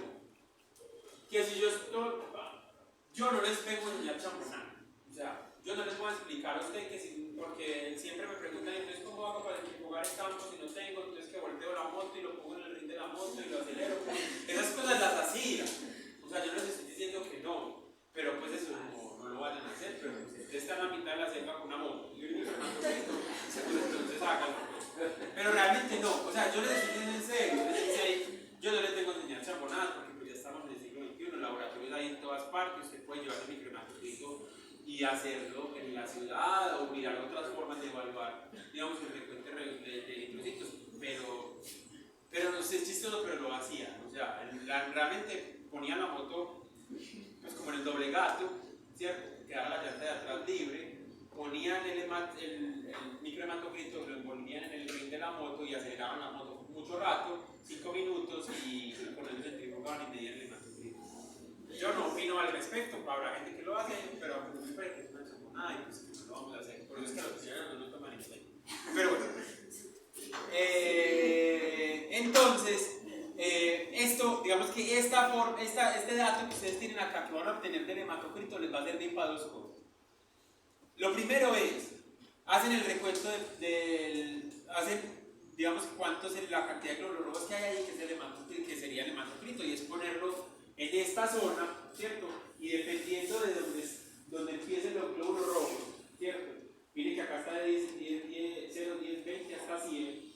Que si yo no les vengo a enseñar champonán, o sea, yo no les voy a explicar a usted que porque siempre me preguntan, entonces, ¿cómo hago para centrifugar el campo si no tengo? Entonces que volteo la moto y lo pongo en el ring de la moto y lo acelero. Esas cosas las hacía. O sea, yo no les estoy diciendo que no, pero pues eso no lo vayan a hacer, pero pues ustedes están a mitad de la selva con una moto y un microhematocrito, entonces háganlo. Pero realmente no, o sea, yo les estoy diciendo en serio, yo no les tengo que enseñar champonadas porque pues ya estamos en el siglo XXI, laboratorios hay en todas partes, usted puede llevar el microhematocrito y hacerlo en la ciudad o mirar otras formas de evaluar, digamos, el recuento de eritrocitos, pero no sé, es chistoso, pero lo hacían, o sea, realmente ponían la moto pues como en el doble gato, ¿cierto? Quedaba la llanta de atrás libre, ponían el microhematocrito, lo envolvían en el ring de la moto y aceleraban la moto mucho rato, 5 minutos y con eso centrifugaban y medían el hematocrito. Yo no opino al respecto, habrá gente que lo hace, pero a mí me parece que es una champonada y pues no lo vamos a hacer, por eso es que los ciudadanos no toman en cuenta. Pero bueno, entonces, esto, digamos que este dato que ustedes tienen acá, que van a obtener del hematocrito, les va a servir para dos cosas. Lo primero es, hacen el recuento digamos, cuánto es la cantidad de glóbulos rojos que hay ahí, que sería el hematocrito, y es ponerlo en esta zona, ¿cierto? Y dependiendo de donde empiecen los glóbulos rojos, ¿cierto? Miren que acá está de 0, 10, 20 hasta 100.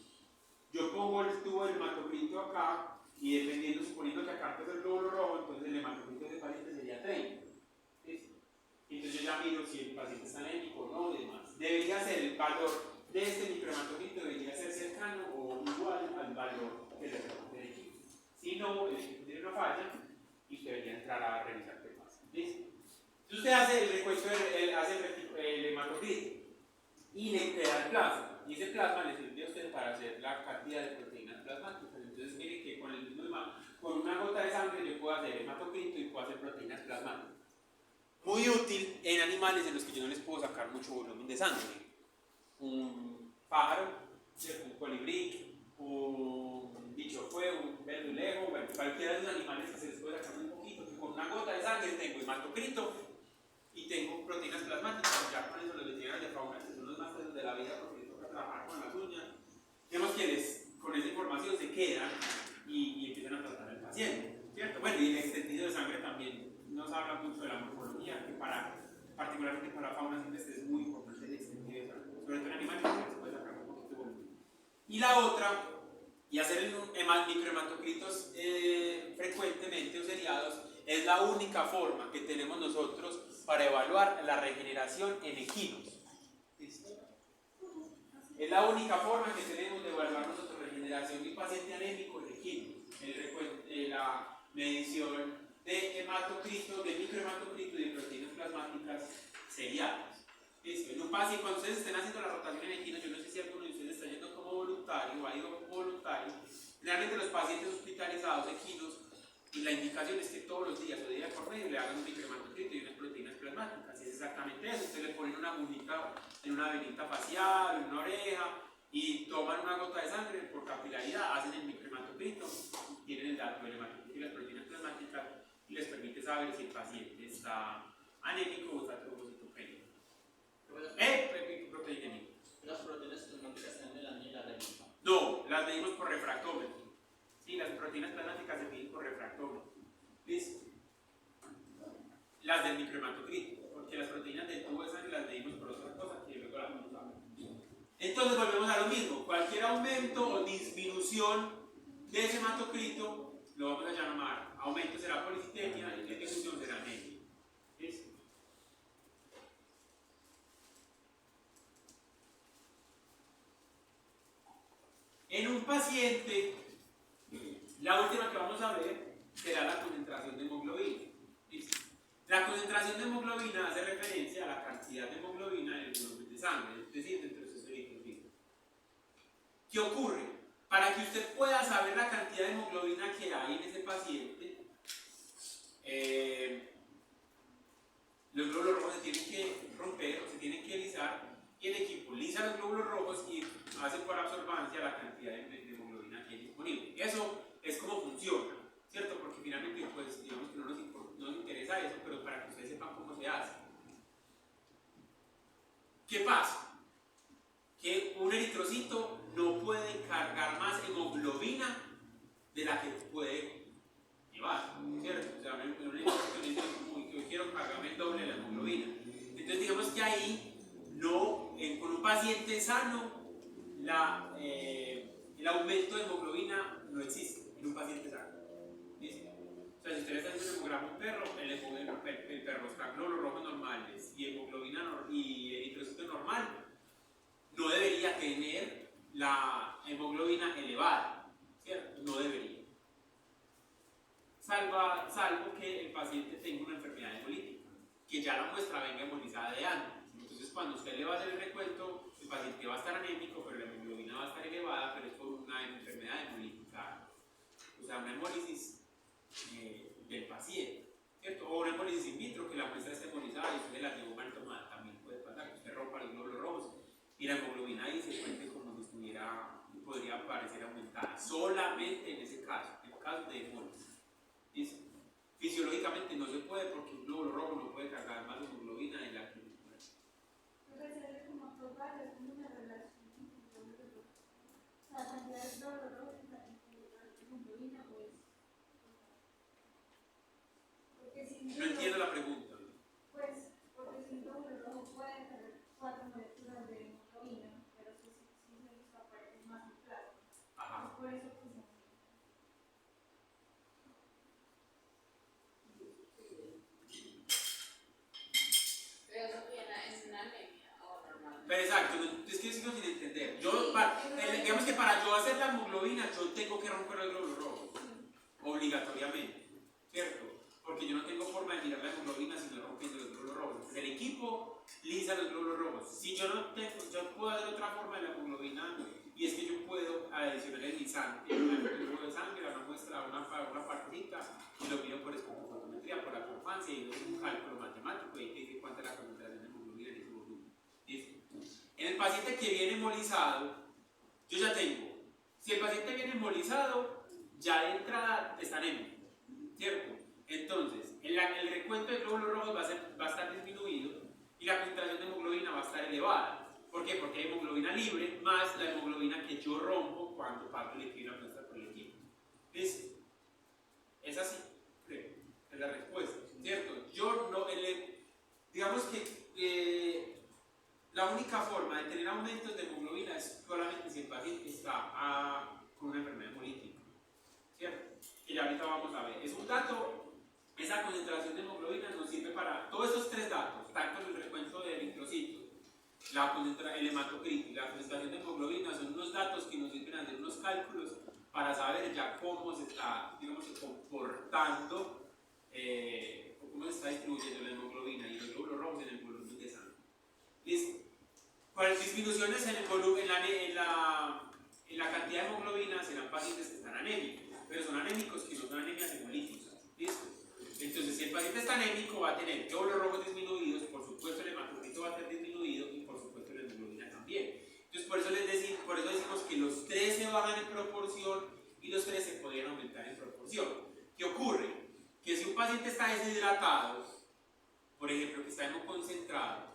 Yo pongo el tubo del hematocrito acá, y dependiendo, suponiendo que acá está el glóbulo rojo, entonces el hematocrito del paciente sería 30. ¿Listo? Entonces yo ya miro si el paciente está anémico o no, y demás. Debería ser el valor de este microhematocrito, debería ser cercano o igual al valor del equipo. Si no, el equipo tiene una falla y usted debería entrar a revisar qué pasa. ¿Listo? Entonces usted hace el recuento, hace el hematocrito y le queda el plasma. Y ese plasma le sirve a usted para hacer la cantidad de proteínas plasmáticas. Entonces miren que con una gota de sangre yo puedo hacer hematocrito y puedo hacer proteínas plasmáticas. Muy útil en animales en los que yo no les puedo sacar mucho volumen de sangre. Un pájaro, un colibrí, un bicho fuego, un verdulejo, bueno, cualquiera de los animales que se les puede sacar un poquito, que con una gota de sangre tengo hematocrito y tengo proteínas plasmáticas, ya con eso los veterinarios de fauna, que son los másteres de la vida porque toca trabajar con las uñas, digamos que con esa información se quedan y empiezan a tratar al paciente, ¿cierto? Bueno, y el extendido de sangre también. particularmente para fauna silvestre es muy importante distinguir, sobre todo en animales que se puede sacar un poquito de volumen. Y la otra, y hacer microhematocritos frecuentemente o seriados, es la única forma que tenemos nosotros para evaluar la regeneración en equinos. Es la única forma que tenemos de evaluar nosotros regeneración de un paciente anémico en equinos. La medición de hematocrito, de microhematocrito y de proteínas plasmáticas seriadas. En un paciente, cuando ustedes estén haciendo la rotación en equinos, yo no sé si alguno de ustedes está yendo como voluntario o ha ido como voluntario, realmente los pacientes hospitalizados equinos, y la indicación es que todos los días o día por medio le hagan un microhematocrito y unas proteínas plasmáticas. Y es exactamente eso. Ustedes le ponen una agujita en una venita facial, en una oreja, y toman una gota de sangre por capilaridad, hacen el microhematocrito, tienen el dato del hematocrito y las proteínas plasmáticas, y les permite saber si el paciente está anémico o está trombocitopénico. Proteinémico. Las proteínas plasmáticas también las mide la revista. No, las medimos por refractómetro. Sí, las proteínas plasmáticas se miden por refractómetro. ¿Listo? Las del microhematocrito, porque las proteínas del tubo de sangre las medimos por otra cosa que luego las vamos a ver. Entonces volvemos a lo mismo. Cualquier aumento o disminución de ese hematocrito lo vamos a llamar aumento será policitemia y disminución será anemia. ¿Listo? En un paciente, la última que vamos a ver será la concentración de hemoglobina. ¿Listo? La concentración de hemoglobina hace referencia a la cantidad de hemoglobina en el volumen de sangre, es decir, dentro de sus eritrocitos. ¿Qué ocurre? Para que usted pueda saber la cantidad de hemoglobina que hay en ese paciente, los glóbulos rojos se tienen que romper o se tienen que lisar, y el equipo lisa los glóbulos rojos y hace por absorbancia la cantidad de hemoglobina que hay disponible. Eso es como funciona, ¿cierto? Porque finalmente, pues, digamos que no nos interesa eso, pero para que ustedes sepan cómo se hace. ¿Qué pasa? Que un eritrocito no puede cargar más hemoglobina de la que puede llevar, ¿cierto? O sea, un eritrocito dice, uy, yo quiero cargarme el doble de la hemoglobina. Entonces, digamos que ahí, con un paciente sano, el aumento de hemoglobina no existe en un paciente sano. ¿Listo? O sea, si usted le está haciendo un hemograma a un perro, el perro está glóbulos rojos normales y hemoglobina y eritrocito normal, no debería tener la hemoglobina elevada, ¿cierto? No debería. Salvo que el paciente tenga una enfermedad hemolítica, que ya la muestra venga hemolizada de antes. Entonces, cuando usted le va a hacer el recuento, el paciente va a estar anémico, pero la hemoglobina va a estar elevada, pero es por una enfermedad hemolítica. O sea, una hemólisis del paciente, ¿cierto? O una hemólisis in vitro, que la muestra está hemolizada y usted se la llevó mal tomada. También puede pasar que usted rompa los glóbulos rojos y la hemoglobina ahí se cuente como si estuviera, podría parecer aumentada. Solamente en ese caso, en el caso de hemólisis. ¿Listo? Fisiológicamente no se puede porque un glóbulo rojo no puede cargar más hemoglobina de la que la cantidad de glóbulos rojos y la hemoglobina, pues. Porque si no entiendo la pregunta. Pues, porque si un glóbulo rojo puede tener 4 moléculas de hemoglobina, pero si se escapa es más un plasma. Ajá. Por eso, pues. Pero eso viene es una anemia o normal. Pero exacto, es que sigo sin entender. Digamos que para yo hacer la hemoglobina, yo tengo que romper el glóbulo rojo, obligatoriamente, ¿cierto? Porque yo no tengo forma de mirar la hemoglobina si no rompiendo los glóbulos rojos. Entonces el equipo lisa los glóbulos rojos. Si yo no tengo, yo puedo hacer otra forma de la hemoglobina, y es que yo puedo adicionar el lisante, el grupo de sangre, una muestra, una partecita, y lo mido por escopofotometría, por la confancia, y luego un cálculo matemático, y te dice cuánta es la concentración de hemoglobina en ese volumen. ¿Listo? En el paciente que viene hemolizado, yo ya tengo, si el paciente viene hemolizado, ya de entrada está anémico, ¿cierto? Entonces, el recuento de glóbulos rojos va a estar disminuido y la concentración de hemoglobina va a estar elevada. ¿Por qué? Porque hay hemoglobina libre más la hemoglobina que yo rompo cuando parto el equilibrio muestra por el equipo. ¿Listo? Es así, creo, es la respuesta, ¿cierto? de hemoglobina nos sirve para todos estos tres datos, tanto el recuento de eritrocitos, el hematocrito y la concentración de hemoglobina son unos datos que nos sirven a hacer unos cálculos para saber ya cómo se está, digamos, comportando o cómo se está distribuyendo la hemoglobina y los glóbulos rojos en el volumen de sangre. ¿Listo? Para disminuciones en el volumen, en la cantidad de hemoglobina serán pacientes que están anémicos, pero son anémicos que no son anemias hemolíticas. ¿Listo? Entonces, si el paciente está anémico, va a tener glóbulos rojos disminuidos, por supuesto el hematocrito va a estar disminuido y por supuesto la hemoglobina también. Entonces, por eso decimos que los tres se bajan en proporción y los tres se podrían aumentar en proporción. ¿Qué ocurre? Que si un paciente está deshidratado, por ejemplo, que está hemoconcentrado,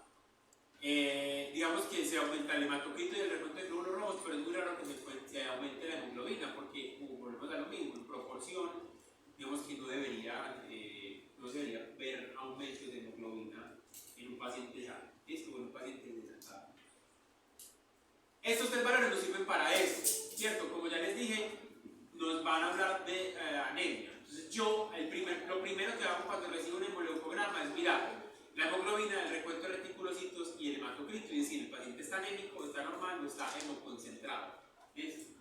digamos que se aumenta el hematocrito y el recuento de glóbulos rojos, pero es muy raro que se aumente la hemoglobina, porque como volvemos a lo mismo, en proporción, digamos que no se debería ver aumentos de hemoglobina en un paciente sano, o en un paciente deshidratado. Estos tres valores nos sirven para eso, ¿cierto? Como ya les dije, nos van a hablar de anemia. Entonces lo primero que hago cuando recibo un hemoleucograma es mirar la hemoglobina, el recuento de reticulocitos y el hematocrito, es decir, el paciente está anémico, está normal o está hemoconcentrado. ¿Listo?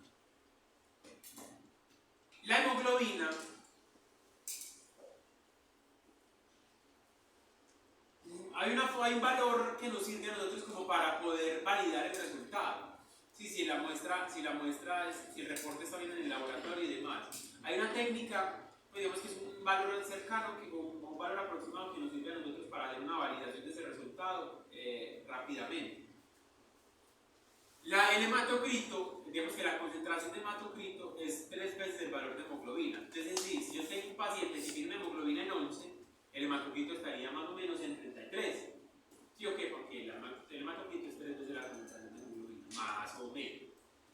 La hemoglobina hay un valor que nos sirve a nosotros como para poder validar el resultado. Si el reporte está bien en el laboratorio y demás. Hay una técnica, pues digamos que es un valor cercano, un valor aproximado que nos sirve a nosotros para hacer una validación de ese resultado rápidamente. El hematocrito, digamos que la concentración de hematocrito es 3 veces el valor de hemoglobina. Entonces, si yo tengo un paciente que tiene una hemoglobina en 11, el hematocrito estaría más o menos en 33. ¿Sí o qué? Porque el hematocrito es 3 veces la concentración de hemoglobina, más o menos.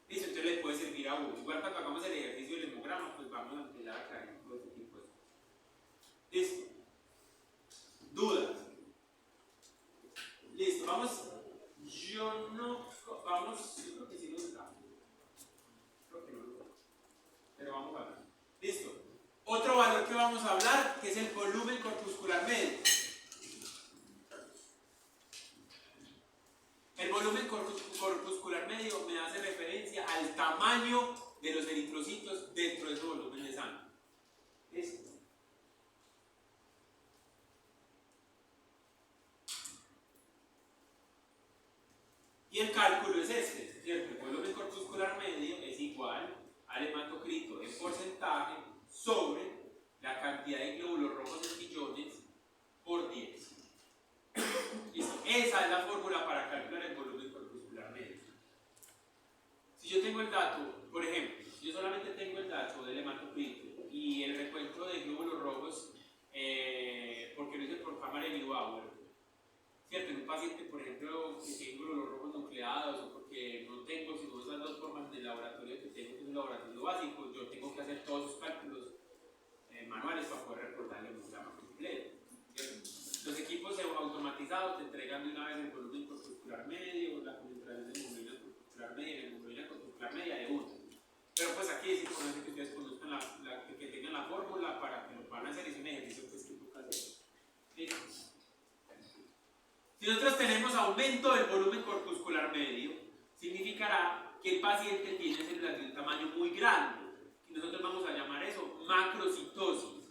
Listo, entonces le puede servir a uno. Igual cuando hagamos el ejercicio del hemograma, pues vamos a empezar a aclarar todo este tipo de cosas. Listo. ¿Dudas? Listo, vamos. Yo creo que sí lo está. Creo que no lo está. Pero vamos a ver. Listo. Otro valor que vamos a hablar, que es el volumen corpuscular medio. El volumen corpuscular medio me hace referencia al tamaño de los eritrocitos dentro de ese volumen de sangre. ¿Listo? Y el cálculo es este, ¿cierto? El volumen corpuscular medio es igual al hematocrito en porcentaje sobre la cantidad de glóbulos rojos en billones por 10. ¿Listo? Esa es la fórmula para calcular el volumen corpuscular medio. Si yo tengo el dato, por ejemplo, si yo solamente tengo el dato del hematocrito y el recuento de glóbulos rojos, porque lo hice por cámara de Bauer, ¿cierto? En un paciente, por ejemplo, que tengo glóbulos rojos nucleados o porque no tengo sino esas dos formas de laboratorio que tengo, que es un laboratorio básico, yo tengo que hacer todos esos cálculos manuales para poder reportar el hemograma completo, ¿cierto? Los equipos automatizados te entregan de una vez el volumen corpuscular medio, la concentración de hemoglobina corpuscular media y la hemoglobina corpuscular media de 1. Pero pues aquí es importante que ustedes conozcan que tengan la fórmula para que lo puedan hacer, es un ejercicio pues, que toca hacer. ¿Sí? Si nosotros tenemos aumento del volumen corpuscular medio, significará que el paciente tiene células de un tamaño muy grande, y nosotros vamos a llamar eso macrocitosis.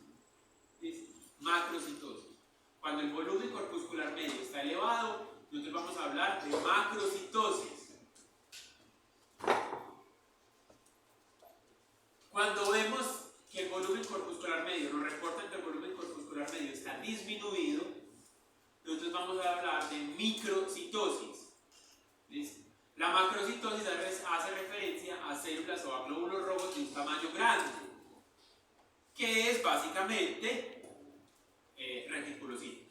¿Sí? Macrocitosis. Cuando el volumen corpuscular medio está elevado, nosotros vamos a hablar de macrocitosis. Cuando vemos que el volumen corpuscular medio, nos reportan que el volumen corpuscular medio está disminuido, nosotros vamos a hablar de microcitosis. ¿Listo? La macrocitosis hace referencia a células o a glóbulos rojos de un tamaño grande, que es básicamente reticulocitos.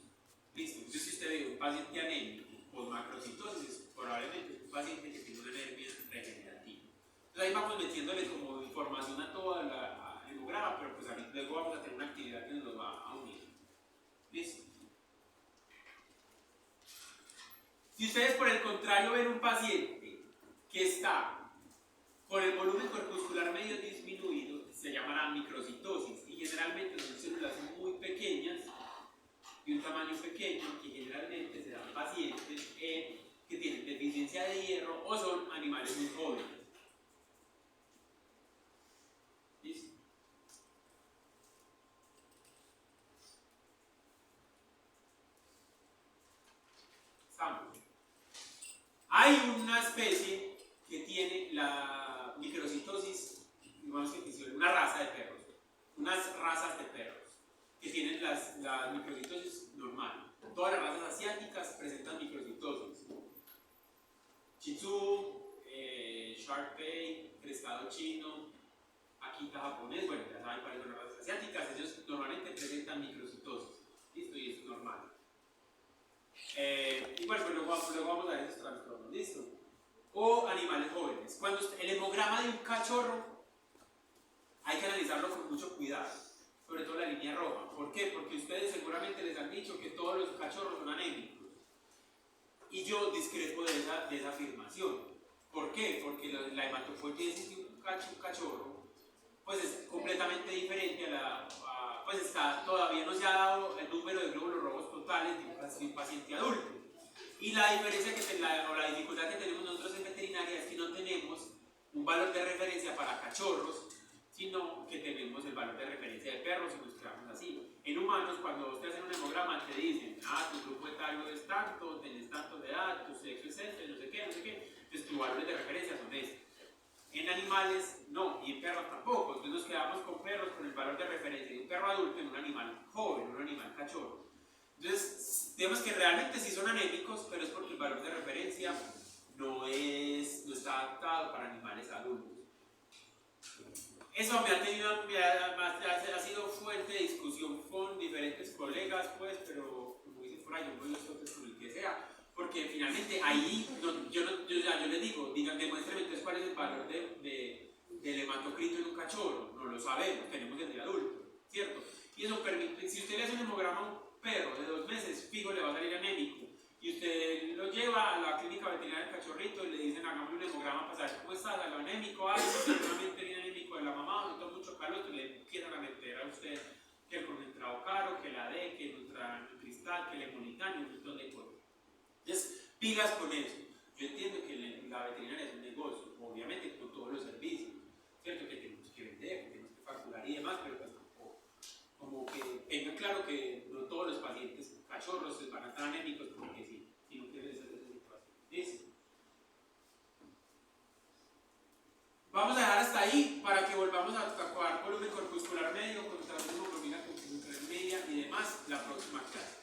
¿Listo? Entonces, si usted ve un paciente anémico con macrocitosis, probablemente es un paciente que tiene una anemia regenerativa. Entonces, ahí vamos metiéndole como información a toda la hemograma, pero pues luego vamos a tener una actividad que nos lo va a unir. ¿Listo? Si ustedes, por el contrario, ven un paciente que está con el volumen corpuscular medio disminuido, se llamará microcitosis y generalmente son células muy pequeñas tamaño pequeño que generalmente se dan pacientes que tienen deficiencia de hierro o son animales muy jóvenes. ¿Listo? Estamos. Hay una especie que tiene la microcitosis, digamos que una raza de perros, unas razas de perros que tienen la microcitosis normal. Todas las razas asiáticas presentan microcitosis. Shih Tzu, Shar-Pei, Crestado chino, Akita japonés, bueno, ya saben cuáles son las razas asiáticas, ellos normalmente presentan microcitosis. ¿Listo? Y eso es normal. Igual, pues luego vamos a ver esos trastornos. ¿Listo? O animales jóvenes. Cuando el hemograma de un cachorro hay que analizarlo con mucho cuidado, sobre todo la línea roja. ¿Por qué? Porque ustedes seguramente les han dicho que todos los cachorros son anémicos. Y yo discrepo de esa afirmación. ¿Por qué? Porque la hematopoiesis de un cachorro pues es completamente diferente pues todavía no se ha dado el número de glóbulos rojos totales de un paciente adulto. Y la diferencia o la dificultad que tenemos nosotros en veterinaria es que no tenemos un valor de referencia para cachorros, sino que tenemos el valor de referencia de perros y nos quedamos así. En humanos, cuando ustedes hacen un hemograma, te dicen, tu grupo etario es tanto, tenés tanto de edad, tu sexo es este, no sé qué, entonces tus valores de referencia son estos. En animales no, y en perros tampoco, entonces nos quedamos con perros con el valor de referencia de un perro adulto en un animal joven, un animal cachorro. Entonces, digamos que realmente sí son anémicos, pero es porque el valor de referencia no está adaptado para animales adultos. Eso ha sido fuente de discusión con diferentes colegas, pues, pero como dicen por ahí, yo voy a con el que sea, porque finalmente ahí, yo les digo, demuéstrenme entonces cuál es el valor del hematocrito en un cachorro. No lo sabemos, tenemos el de adulto, ¿cierto? Y eso permite, si usted le hace un hemograma a un perro de 2 meses, fijo le va a salir anémico, y usted lo lleva a la clínica veterinaria del cachorrito y le dicen, hagamos un hemograma para saber cómo está, a lo anémico, seguramente viene anémico de la mamá, nota mucho calor, entonces le empiezan a meter a usted que el concentrado caro, que la D, que el Nutristal, que el Hemonitán y un montón de cosas. Entonces, pilas con eso. Yo entiendo que la veterinaria es un negocio, obviamente con todos los servicios, ¿cierto? Que tenemos que vender, que tenemos que facturar y demás, pero pues tampoco. Como que tengan claro que no todos los pacientes cachorros van a estar anémicos porque sí, sino que esa situación. ¿Listo? Vamos a dejar hasta ahí para que volvamos a acabar volumen corpuscular medio, contra hemoglobina media y demás la próxima clase.